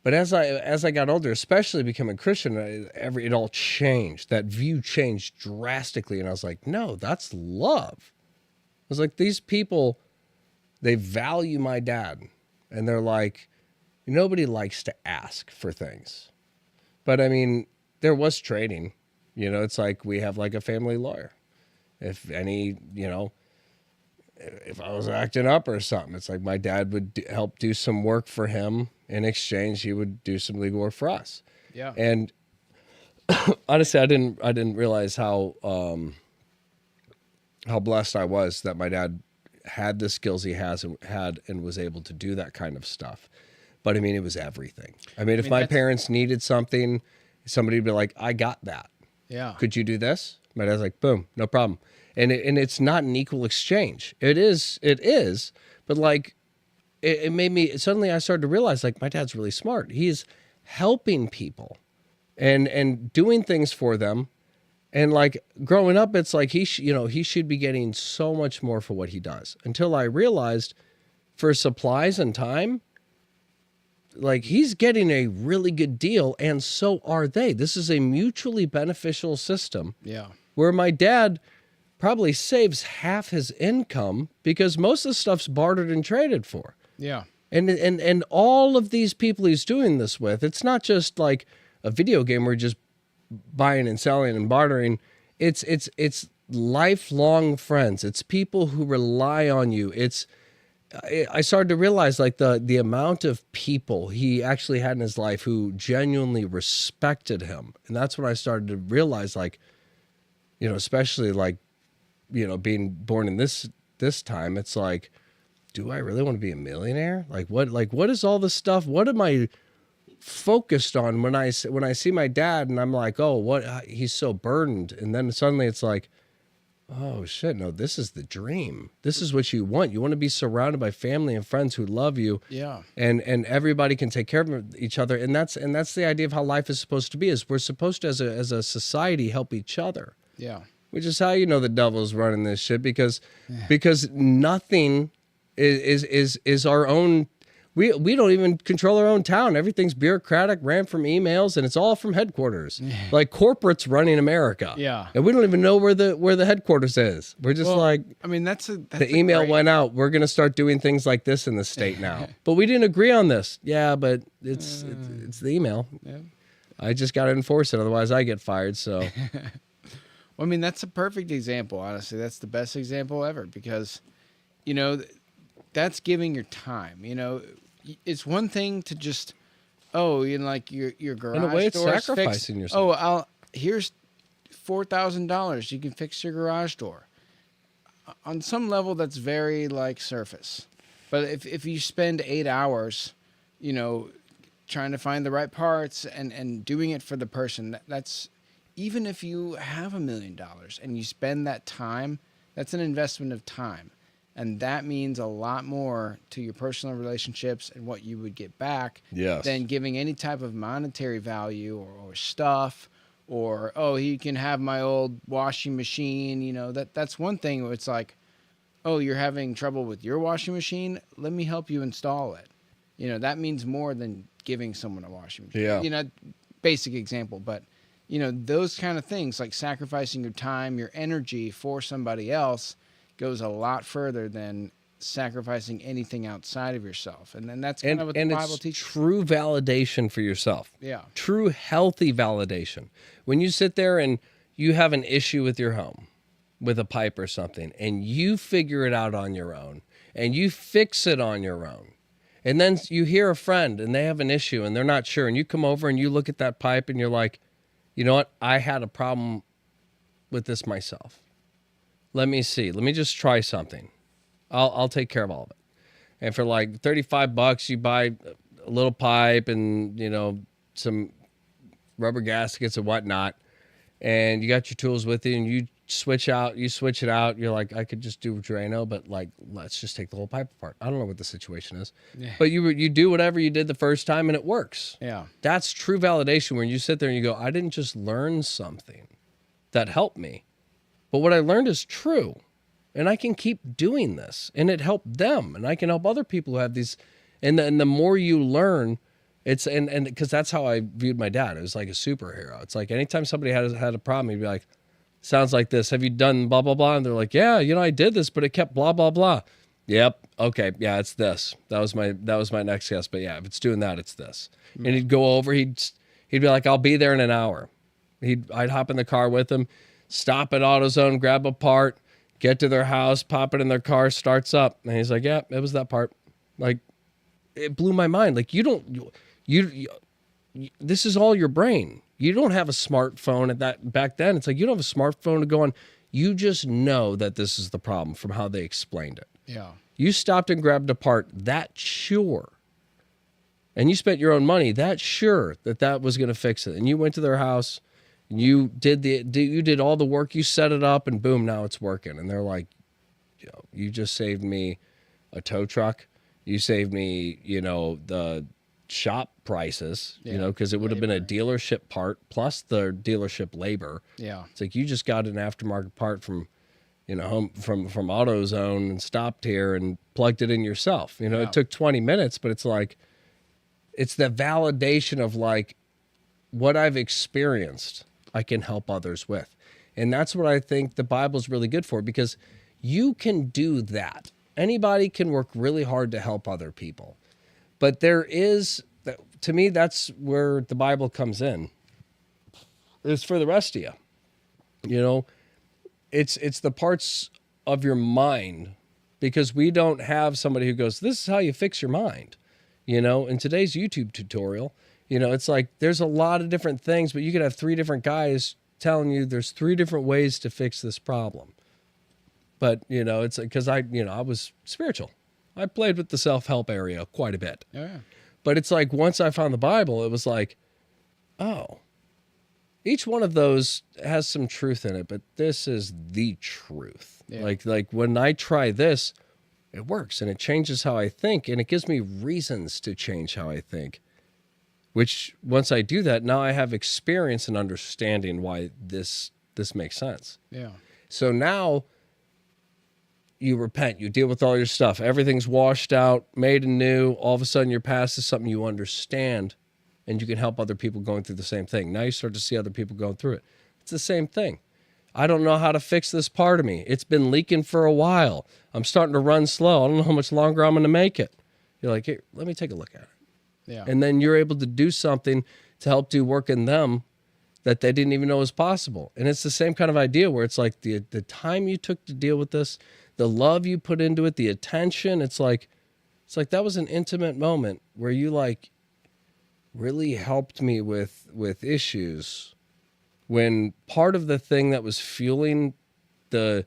But as I got older, especially becoming Christian, it all changed. That view changed drastically. And I was like, no, that's love. I was like, these people, they value my dad. And they're like, nobody likes to ask for things. But there was trading, it's like we have like a family lawyer. If if I was acting up or something, it's like my dad would help do some work for him. In exchange, he would do some legal work for us. Yeah. And honestly, I didn't realize how blessed I was that my dad had the skills he had and was able to do that kind of stuff. But it was everything. If my parents needed something, somebody would be like, I got that. Yeah. Could you do this? My dad's like, boom, no problem. And it's not an equal exchange. It is. But like, it made me, suddenly I started to realize like my dad's really smart. He's helping people and doing things for them. And like growing up, it's like he should be getting so much more for what he does. Until I realized for supplies and time, like he's getting a really good deal, and so are they. This is a mutually beneficial system. Yeah. Where my dad probably saves half his income because most of the stuff's bartered and traded for. Yeah. And all of these people he's doing this with, it's not just like a video game where you're just buying and selling and bartering. It's lifelong friends. It's people who rely on you. I started to realize like the amount of people he actually had in his life who genuinely respected him. And that's when I started to realize, like, especially like, being born in this time, it's like, do I really want to be a millionaire? Like what is all this stuff? What am I focused on when I see my dad and I'm like, oh, what, he's so burdened. And then suddenly it's like, oh shit, no, this is the dream. This is what you want. You want to be surrounded by family and friends who love you. Yeah. And everybody can take care of each other. And that's the idea of how life is supposed to be, is we're supposed to, as a society, help each other. Yeah. Which is how the devil's running this shit, because nothing is our own. We don't even control our own town. Everything's bureaucratic, ran from emails, and it's all from headquarters. Yeah. Like corporate's running America. Yeah. And we don't even know where the headquarters is. We're just the email went out. We're going to start doing things like this in the state now. But we didn't agree on this. Yeah, but it's the email. Yeah. I just got to enforce it. Otherwise I get fired. So. Well, I mean, that's a perfect example, honestly. That's the best example ever, because, that's giving your time. It's one thing to just, like your garage in a way, it's door is sacrificing fixed. yourself. Here's $4,000. You can fix your garage door. On some level, that's very like surface. But if you spend 8 hours, trying to find the right parts and doing it for the person, that's, even if you have $1 million and you spend that time, that's an investment of time. And that means a lot more to your personal relationships and what you would get back than giving any type of monetary value or stuff, or, he can have my old washing machine. That's one thing where it's like, you're having trouble with your washing machine. Let me help you install it. That means more than giving someone a washing machine. Yeah. Basic example, but those kind of things, like sacrificing your time, your energy for somebody else, goes a lot further than sacrificing anything outside of yourself. And then that's kind of what the Bible teaches. True validation for yourself. Yeah. True healthy validation. When you sit there and you have an issue with your home, with a pipe or something, and you figure it out on your own, and you fix it on your own, and then you hear a friend and they have an issue and they're not sure, and you come over and you look at that pipe and you're like, you know what? I had a problem with this myself. Let me see. Let me just try something. I'll take care of all of it. And for like $35, you buy a little pipe and, some rubber gaskets and whatnot. And you got your tools with you, and you switch it out. You're like, I could just do Drano, but like, let's just take the whole pipe apart. I don't know what the situation is, but you do whatever you did the first time and it works. Yeah. That's true validation, when you sit there and you go, I didn't just learn something that helped me, but what I learned is true, and I can keep doing this, and it helped them, and I can help other people who have these. And the more you learn, it's and because that's how I viewed my dad. It was like a superhero. It's like anytime somebody had a problem, he'd be like, sounds like this. Have you done blah, blah, blah? And they're like, yeah, I did this, but it kept blah, blah, blah. Yep. Okay. Yeah, it's this. That was my next guess. But yeah, if it's doing that, it's this. Mm-hmm. And he'd go over, he'd be like, I'll be there in an hour. I'd hop in the car with him, stop at AutoZone, grab a part, get to their house, pop it in their car, starts up. And he's like, yeah, it was that part. Like, it blew my mind. Like, this is all your brain. You don't have a smartphone back then. It's like, you don't have a smartphone to go on. You just know that this is the problem from how they explained it. Yeah. You stopped and grabbed a part, that's sure. And you spent your own money, that's sure that was going to fix it. And you went to their house, and you did all the work, you set it up, and boom, now it's working. And they're like, you just saved me a tow truck. You saved me, shop prices, Yeah, because it would have been a labor. dealership part plus the dealership labor. Yeah. It's like you just got an aftermarket part from, from AutoZone and stopped here and plugged it in yourself. Yeah. It took 20 minutes, but it's like, it's the validation of like what I've experienced, I can help others with. And that's what I think the Bible's really good for, because you can do that. Anybody can work really hard to help other people. But there is, to me, that's where the Bible comes in. It's for the rest of you. It's the parts of your mind, because we don't have somebody who goes, this is how you fix your mind. In today's YouTube tutorial, it's like there's a lot of different things, but you could have 3 different guys telling you there's 3 different ways to fix this problem. But, it's because I was spiritual. I played with the self-help area quite a bit. Yeah. But it's like once I found the Bible, it was like, oh, each one of those has some truth in it, but this is the truth. Yeah. Like when I try this, it works and it changes how I think, and it gives me reasons to change how I think. Which once I do that, now I have experience and understanding why this makes sense. Yeah. So now you repent, you deal with all your stuff. Everything's washed out, made anew. All of a sudden your past is something you understand, and you can help other people going through the same thing. Now you start to see other people going through it. It's the same thing. I don't know how to fix this part of me. It's been leaking for a while. I'm starting to run slow. I don't know how much longer I'm going to make it. You're like, here, let me take a look at it. Yeah. And then you're able to do something to help do work in them that they didn't even know was possible. And it's the same kind of idea where it's like the time you took to deal with this, the love you put into it, the attention, it's like that was an intimate moment where you like really helped me with issues, when part of the thing that was fueling the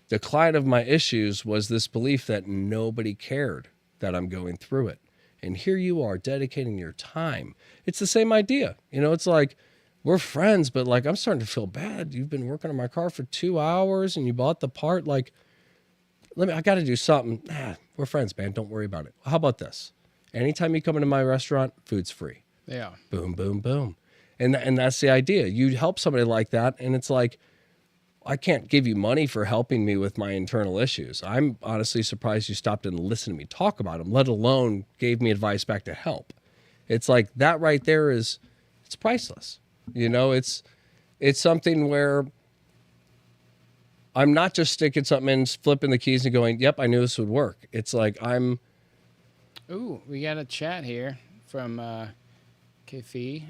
decline of my issues was this belief that nobody cared that I'm going through it. And here you are dedicating your time. It's the same idea. It's like we're friends, but like I'm starting to feel bad. You've been working on my car for 2 hours and you bought the part. Like, I got to do something. We're friends, man. Don't worry about it. How about this? Anytime you come into my restaurant, food's free. Yeah. Boom, boom, boom. And that's the idea. You help somebody like that, and it's like, I can't give you money for helping me with my internal issues. I'm honestly surprised you stopped and listened to me talk about them, let alone gave me advice back to help. It's like that right there it's priceless. It's something where I'm not just sticking something in, flipping the keys and going, yep, I knew this would work. It's like Ooh, we got a chat here from Kefi.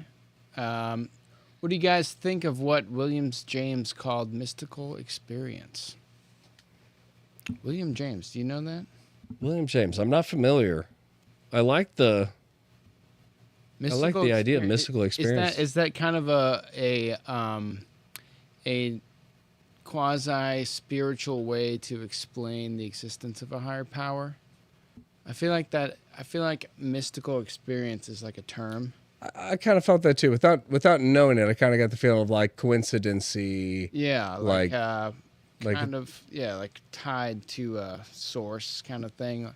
What do you guys think of what William James called mystical experience? William James, do you know that? William James. I'm not familiar. I like the idea of mystical experience. Is that kind of a quasi spiritual way to explain the existence of a higher power? I feel like mystical experience is like a term. I kind of felt that too. Without knowing it, I kind of got the feeling of like coincidency. Yeah, like tied to a source kind of thing.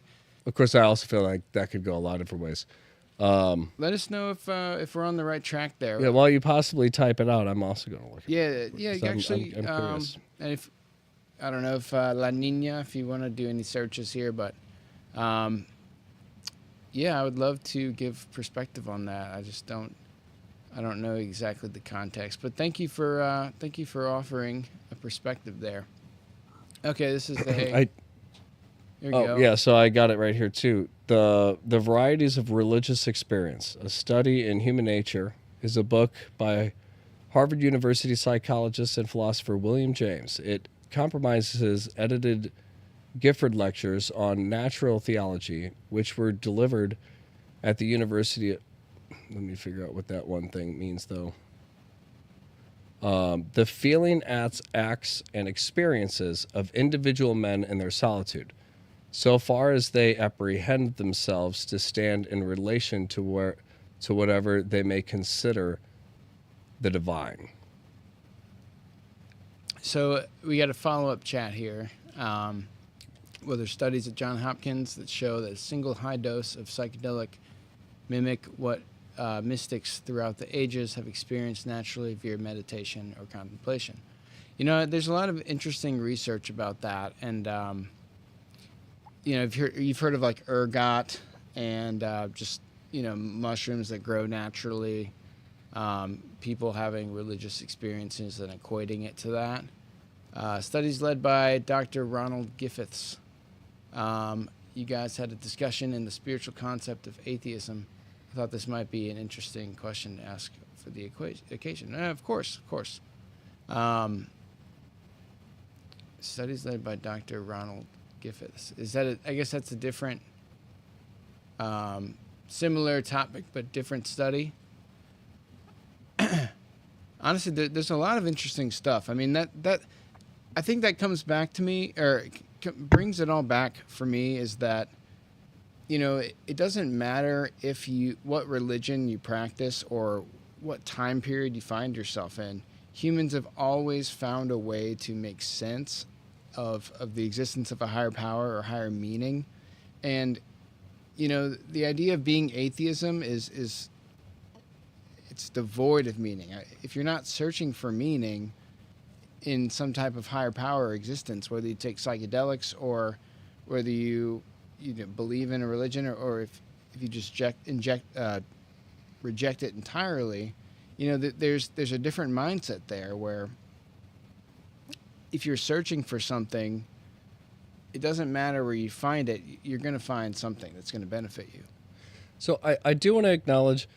Of course, I also feel like that could go a lot of different ways. Let us know if we're on the right track there. Yeah, while you possibly type it out, I'm also going to look. Yeah. So Actually, I'm curious. And if I don't know if La Nina, if you want to do any searches here, but yeah, I would love to give perspective on that. I don't know exactly the context, but thank you for offering a perspective there. Okay, this is the here we go. Yeah, so I got it right here too. The Varieties of Religious Experience, a Study in Human Nature, is a book by Harvard University psychologist and philosopher William James. It compromises edited Gifford lectures on natural theology, which were delivered at the University. Let me figure out what that one thing means, though. The feeling, acts, and experiences of individual men in their solitude, so far as they apprehend themselves to stand in relation to whatever they may consider the divine. So we got a follow-up chat here. Well, there's studies at Johns Hopkins that show that a single high dose of psychedelic mimic what mystics throughout the ages have experienced naturally via meditation or contemplation. You know, there's a lot of interesting research about that, and you know, you've heard of like ergot and just, you know, mushrooms that grow naturally. People having religious experiences and equating it to that. Studies led by Dr. Ronald Griffiths. You guys had a discussion in the spiritual concept of atheism. I thought this might be an interesting question to ask for the occasion. Of course. Studies led by Dr. Ronald Griffiths. Is that I guess that's a different, similar topic but different study. Honestly, there's a lot of interesting stuff. I mean, that I think that comes back to me, or brings it all back for me, is that, you know, it doesn't matter what religion you practice or what time period you find yourself in. Humans have always found a way to make sense of the existence of a higher power or higher meaning. And, you know, the idea of being atheism is it's devoid of meaning. If you're not searching for meaning in some type of higher power or existence, whether you take psychedelics or whether you believe in a religion, or if you just reject it entirely, you know, there's a different mindset there where if you're searching for something, it doesn't matter where you find it, you're going to find something that's going to benefit you. So I do want to acknowledge,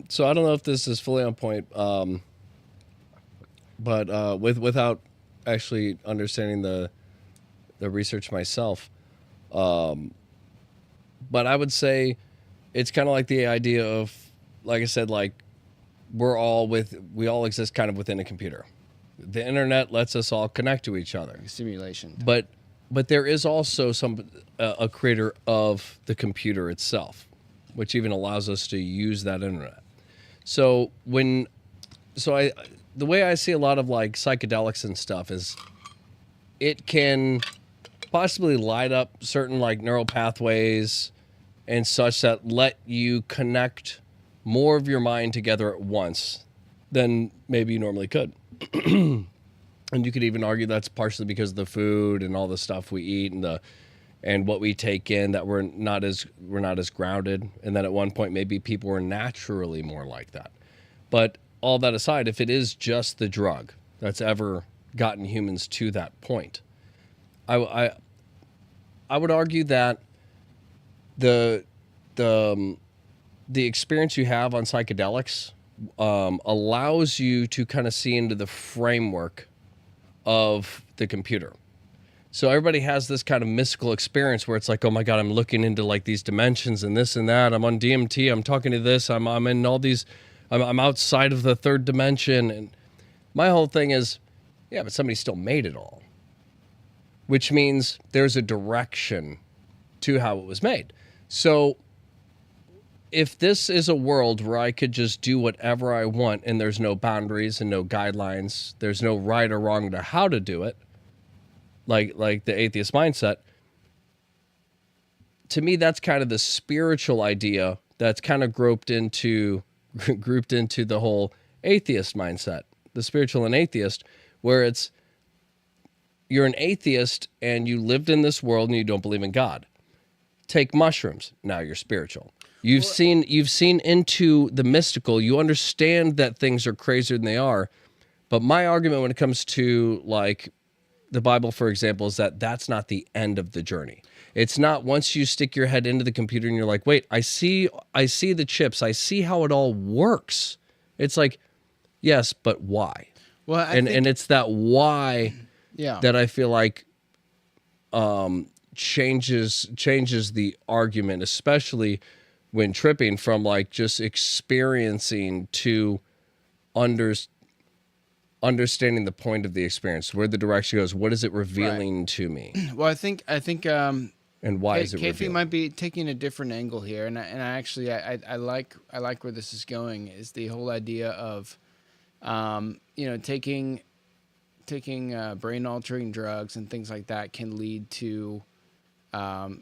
so I don't know if this is fully on point, but without actually understanding the research myself, but I would say it's kind of like the idea of, like I said, like we all exist kind of within a computer. The internet lets us all connect to each other. Simulation. But there is also a creator of the computer itself, which even allows us to use that internet. So the way I see a lot of like psychedelics and stuff is it can possibly light up certain like neural pathways and such that let you connect more of your mind together at once than maybe you normally could. And you could even argue that's partially because of the food and all the stuff we eat and what we take in, that we're not as grounded. And then at one point, maybe people were naturally more like that. But all that aside, if it is just the drug that's ever gotten humans to that point, I would argue that the experience you have on psychedelics allows you to kind of see into the framework of the computer. So everybody has this kind of mystical experience where it's like, oh my God, I'm looking into like these dimensions and this and that. I'm on DMT. I'm talking to this. I'm in all these. I'm outside of the third dimension. And my whole thing is, yeah, but somebody still made it all, which means there's a direction to how it was made. So if this is a world where I could just do whatever I want and there's no boundaries and no guidelines, there's no right or wrong to how to do it, like the atheist mindset, to me that's kind of the spiritual idea that's kind of grouped into the whole atheist mindset, the spiritual and atheist, where it's you're an atheist and you lived in this world and you don't believe in God. Take mushrooms, now you're spiritual. You've seen into the mystical. You understand that things are crazier than they are. But my argument when it comes to like the Bible, for example, is that that's not the end of the journey. It's not once you stick your head into the computer and you're like, wait, I see the chips. I see how it all works. It's like, yes, but why? Well, and it's that why that I feel like changes the argument, especially when tripping from like just experiencing to understanding the point of the experience, where the direction goes, what is it revealing to me? Well, I think and why is it Kathy revealing? might be taking a different angle here, and I actually like where this is going, is the whole idea of taking brain altering drugs and things like that can lead to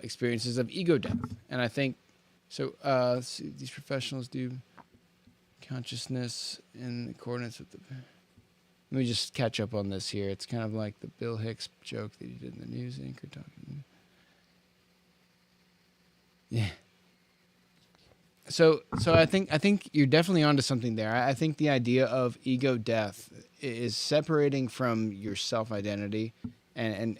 experiences of ego death. And I think So let's see, these professionals do consciousness in accordance with the. Let me just catch up on this here. It's kind of like the Bill Hicks joke that he did in the news anchor talking. Yeah. So I think you're definitely onto something there. I think the idea of ego death is separating from your self identity, and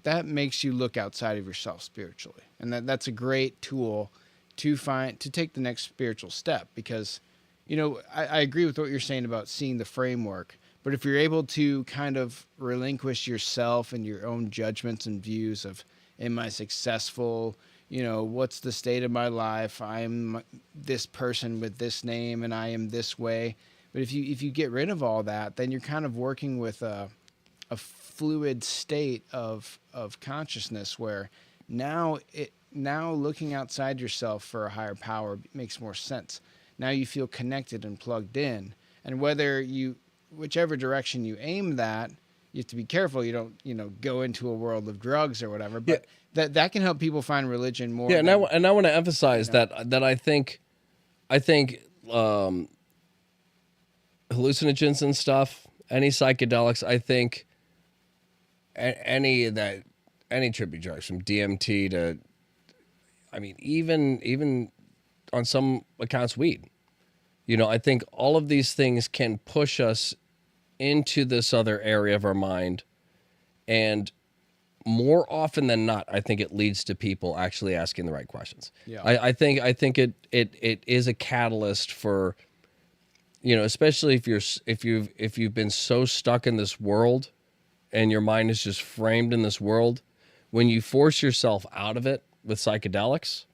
that makes you look outside of yourself spiritually, and that's a great tool to take the next spiritual step. Because, I agree with what you're saying about seeing the framework, but if you're able to kind of relinquish yourself and your own judgments and views of, am I successful? What's the state of my life? I'm this person with this name and I am this way. But if you get rid of all that, then you're kind of working with a fluid state of consciousness where now looking outside yourself for a higher power makes more sense. Now you feel connected and plugged in. And whichever direction you aim that, you have to be careful you don't, go into a world of drugs or whatever. But that can help people find religion more. Yeah, and I want to emphasize that I think hallucinogens and stuff, any psychedelics, I think any trippy drugs from DMT to, I mean, even on some accounts weed. I think all of these things can push us into this other area of our mind, and more often than not, I think it leads to people actually asking the right questions. Yeah. I think it is a catalyst for, especially if you've been so stuck in this world and your mind is just framed in this world, when you force yourself out of it with psychedelics,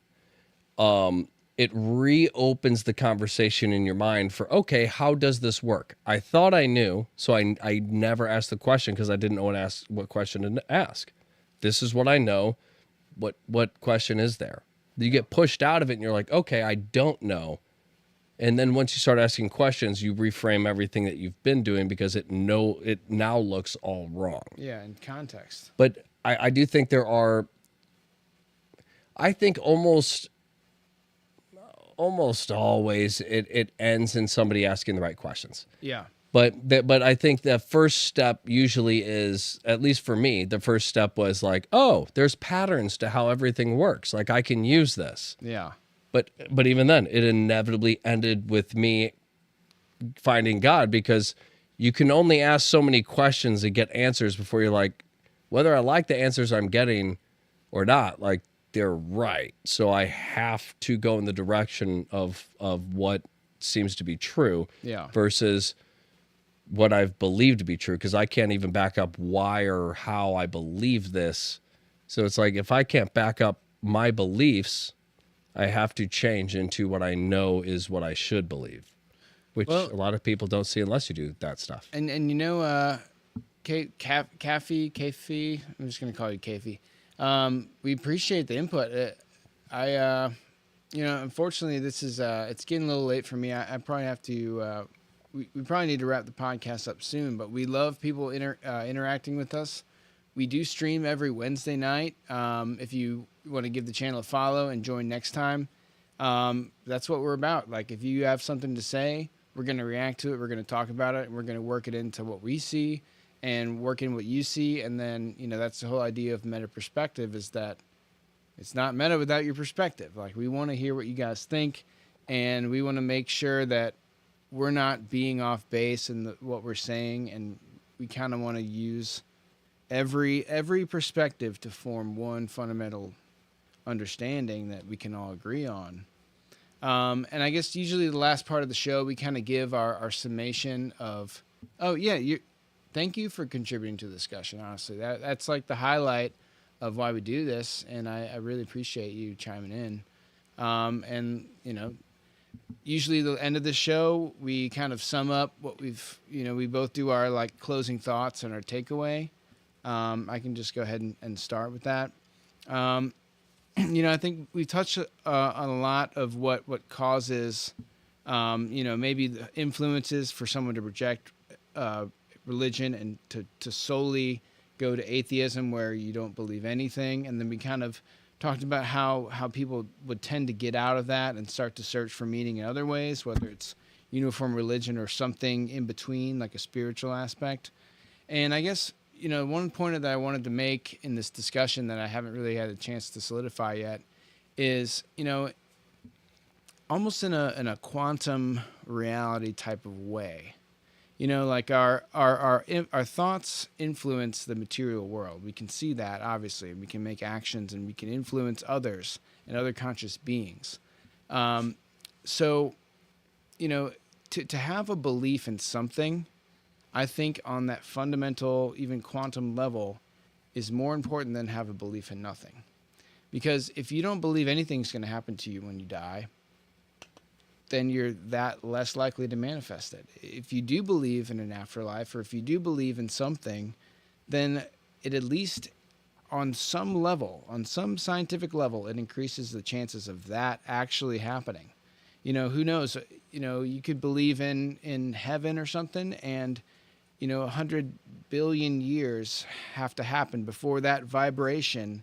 it reopens the conversation in your mind for, okay, how does this work? I thought I knew, so I never asked the question because I didn't know what question to ask. This is what I know. What question is there? You get pushed out of it and you're like, okay, I don't know. And then once you start asking questions, you reframe everything that you've been doing because it now looks all wrong. Yeah, in context. But I do think there are, I think almost always it ends in somebody asking the right questions. Yeah. But I think the first step usually is, at least for me, the first step was like, oh, there's patterns to how everything works. Like I can use this. Yeah. But even then, it inevitably ended with me finding God, because you can only ask so many questions and get answers before you're like, whether I like the answers I'm getting or not, like they're right. So I have to go in the direction of what seems to be true. Yeah. Versus what I've believed to be true, because I can't even back up why or how I believe this. So it's like, if I can't back up my beliefs, I have to change into what I know is what I should believe, which a lot of people don't see unless you do that stuff. And Kafi, I'm just going to call you Kafi. We appreciate the input. Unfortunately, this is it's getting a little late for me. I probably have to. We probably need to wrap the podcast up soon. But we love people interacting with us. We do stream every Wednesday night. If you want to give the channel a follow and join next time, that's what we're about. Like, if you have something to say, we're going to react to it. We're going to talk about it. And we're going to work it into what we see and work in what you see. And then, that's the whole idea of meta perspective, is that it's not meta without your perspective. Like, we want to hear what you guys think, and we want to make sure that we're not being off base in what we're saying. And we kind of want to use every perspective to form one fundamental understanding that we can all agree on. And I guess usually the last part of the show, we kind of give our summation of, thank you for contributing to the discussion. Honestly, that's like the highlight of why we do this. And I really appreciate you chiming in. Usually the end of the show, we kind of sum up what we both do our like closing thoughts and our takeaway. I can just go ahead and start with that. I think we touched on a lot of what causes, maybe the influences for someone to reject religion and to solely go to atheism, where you don't believe anything. And then we kind of talked about how people would tend to get out of that and start to search for meaning in other ways, whether it's uniform religion or something in between, like a spiritual aspect. And I guess, one point that I wanted to make in this discussion that I haven't really had a chance to solidify yet is, almost in a quantum reality type of way. Like our thoughts influence the material world. We can see that, obviously, and we can make actions and we can influence others and other conscious beings. So, to have a belief in something, I think on that fundamental, even quantum level, is more important than have a belief in nothing. Because if you don't believe anything's going to happen to you when you die, then you're that less likely to manifest it. If you do believe in an afterlife, or if you do believe in something, then it at least on some level, on some scientific level, it increases the chances of that actually happening. Who knows? You could believe in heaven or something, and 100 billion years have to happen before that vibration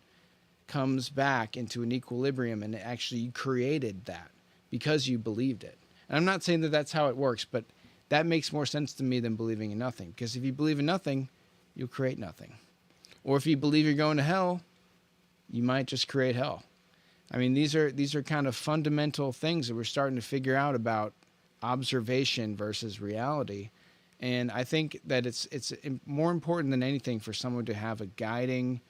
comes back into an equilibrium, and actually you created that because you believed it. And I'm not saying that that's how it works, but that makes more sense to me than believing in nothing. Because if you believe in nothing, you'll create nothing. Or if you believe you're going to hell, you might just create hell. I mean, these are kind of fundamental things that we're starting to figure out about observation versus reality. And I think that it's more important than anything for someone to have a guiding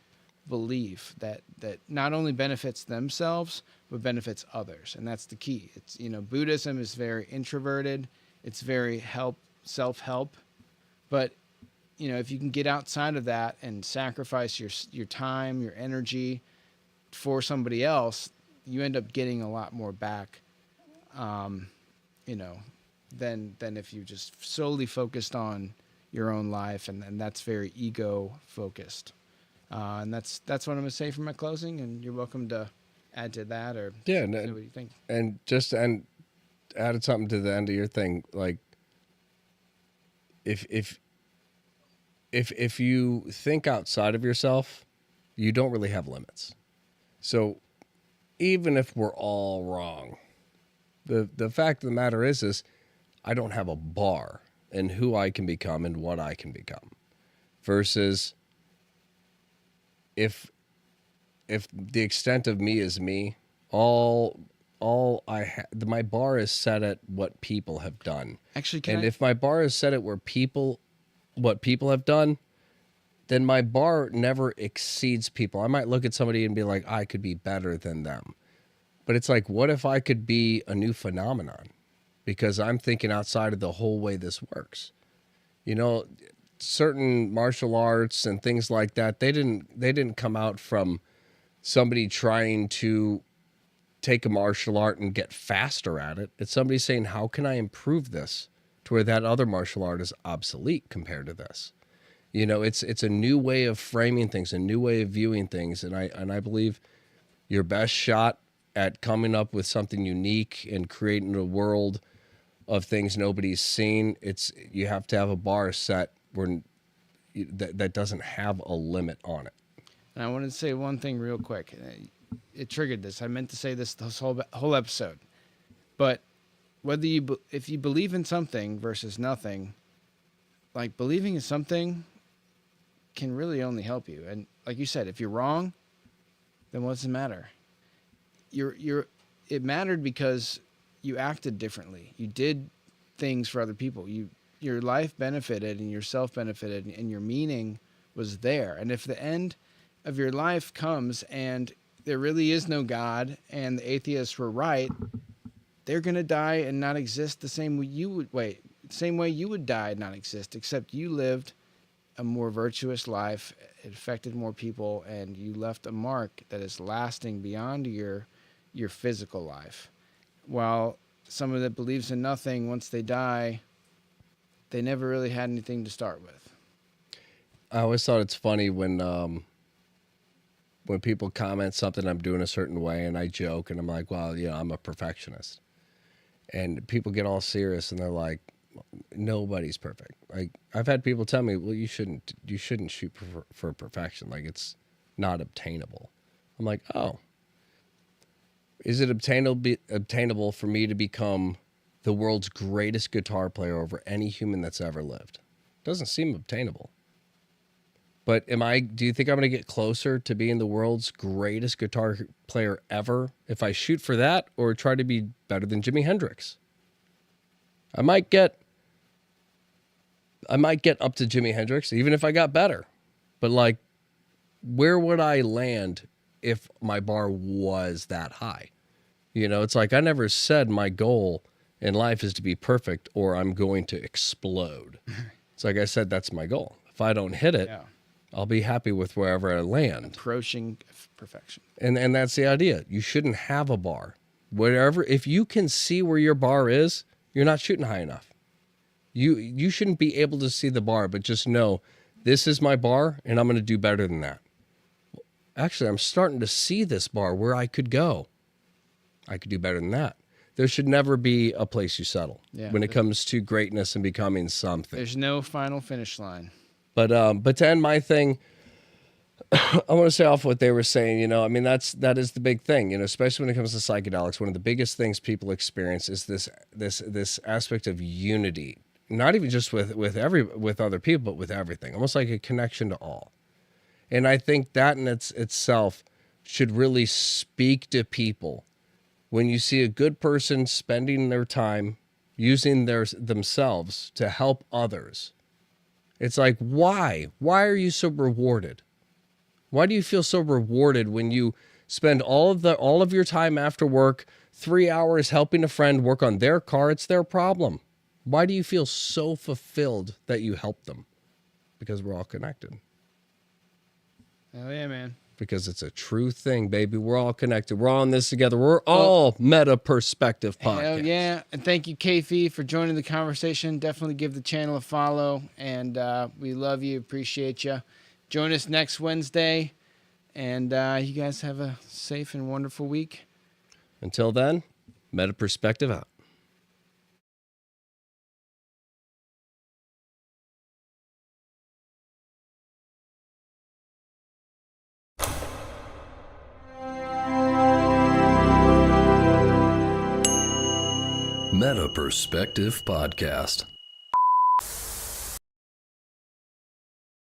belief that not only benefits themselves but benefits others, and that's the key. It's Buddhism is very introverted, it's very self-help, but if you can get outside of that and sacrifice your time, your energy for somebody else, you end up getting a lot more back, than if you just solely focused on your own life, and that's very ego focused. And that's what I'm going to say for my closing, and you're welcome to add to that or say what you think. And added something to the end of your thing, like if you think outside of yourself, you don't really have limits. So even if we're all wrong, the fact of the matter is I don't have a bar in who I can become and what I can become, versus if the extent of me is me, my bar is set at what people have done. Actually, if my bar is set at what people have done, then my bar never exceeds people. I might look at somebody and be like, I could be better than them. But it's like, what if I could be a new phenomenon? Because I'm thinking outside of the whole way this works. Certain martial arts and things like that, they didn't come out from somebody trying to take a martial art and get faster at it. It's somebody saying, how can I improve this to where that other martial art is obsolete compared to this? It's a new way of framing things, a new way of viewing things. And I believe your best shot at coming up with something unique and creating a world of things nobody's seen, you have to have a bar set where that doesn't have a limit on it. And I wanted to say one thing real quick. It triggered this. I meant to say this whole episode. But if you believe in something versus nothing, like believing in something can really only help you. And like you said, if you're wrong, then what does it matter? It mattered because you acted differently. You did things for other people. Your life benefited and yourself benefited, and your meaning was there. And if the end of your life comes and there really is no God and the atheists were right, they're going to die and not exist the same way you would die and not exist, except you lived a more virtuous life, it affected more people, and you left a mark that is lasting beyond your physical life. While someone that believes in nothing, once they die, they never really had anything to start with. I always thought it's funny when people comment something I'm doing a certain way, and I joke, and I'm like, well, I'm a perfectionist. And people get all serious, and they're like, nobody's perfect. Like, I've had people tell me, well, you shouldn't shoot for perfection. Like, it's not obtainable. I'm like, oh, Is it obtainable for me to become the world's greatest guitar player over any human that's ever lived? Doesn't seem obtainable. But do you think I'm going to get closer to being the world's greatest guitar player ever if I shoot for that or try to be better than Jimi Hendrix? I might get up to Jimi Hendrix even if I got better. But like, where would I land if my bar was that high? You know, it's like I never said my goal in life is to be perfect or I'm going to explode. It's like I said, that's my goal. If I don't hit it, I'll be happy with wherever I land. Approaching perfection. And that's the idea. You shouldn't have a bar. Whatever, if you can see where your bar is, you're not shooting high enough. You shouldn't be able to see the bar, but just know this is my bar and I'm going to do better than that. Actually, I'm starting to see this bar where I could go. I could do better than that. There should never be a place you settle when it comes to greatness and becoming something. There's no final finish line. But to end my thing, I want to say off what they were saying. You know, I mean, that is the big thing. You know, especially when it comes to psychedelics, one of the biggest things people experience is this aspect of unity. Not even just with other people, but with everything. Almost like a connection to all. And I think that in itself should really speak to people. When you see a good person spending their time using themselves to help others, it's like, why? Why are you so rewarded? Why do you feel so rewarded when you spend all of your time after work, 3 hours helping a friend work on their car? It's their problem. Why do you feel so fulfilled that you helped them? Because we're all connected. Hell yeah, man. Because it's a true thing, baby. We're all connected. We're all in this together. We're all Meta Perspective Podcast. Hell yeah. And thank you, KF, for joining the conversation. Definitely give the channel a follow. And we love you. Appreciate you. Join us next Wednesday. And you guys have a safe and wonderful week. Until then, Meta Perspective out. Meta Perspective Podcast.